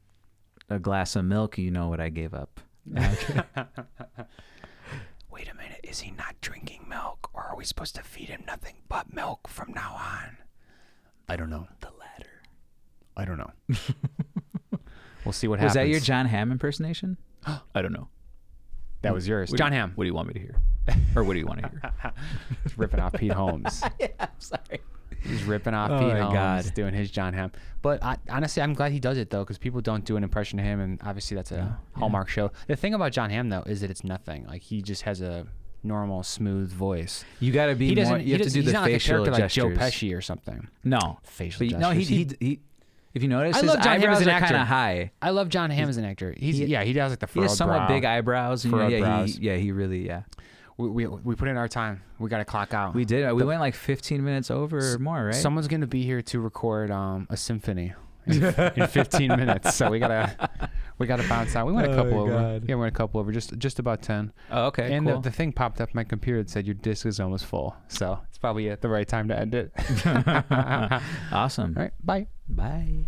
a glass of milk, you know what I gave up. Okay. Wait a minute. Is he not drinking milk? Or are we supposed to feed him nothing but milk from now on? I don't know. The latter. I don't know. We'll see what happens. Was that your John Hamm impersonation? I don't know. That was yours. John Hamm. What do you want me to hear? Or what do you want to hear? He's ripping off Pete Holmes. Yeah, I'm sorry. He's ripping off Pete Holmes, doing his John Hamm. But honestly, I'm glad he does it, though, because people don't do an impression of him, and obviously that's a Hallmark show. The thing about John Hamm, though, is that it's nothing. Like, he just has a normal, smooth voice. You got to be more... You have to do the facial gestures. Like Joe Pesci or something. No. Facial gestures. No, he if you notice, his eyebrows are kind of high. I love John Hamm as an actor. He does like the furrowed brow. He has somewhat big eyebrows. Brows. He really. We put in our time. We got to clock out. We did. We went like 15 minutes over or more, right? Someone's going to be here to record a symphony in 15 minutes. So we gotta bounce out. We went a couple over. God. Yeah, we went a couple over. Just about 10. Oh, okay. And cool. the thing popped up on my computer that said your disc is almost full. So it's probably the right time to end it. Awesome. All right. Bye. Bye.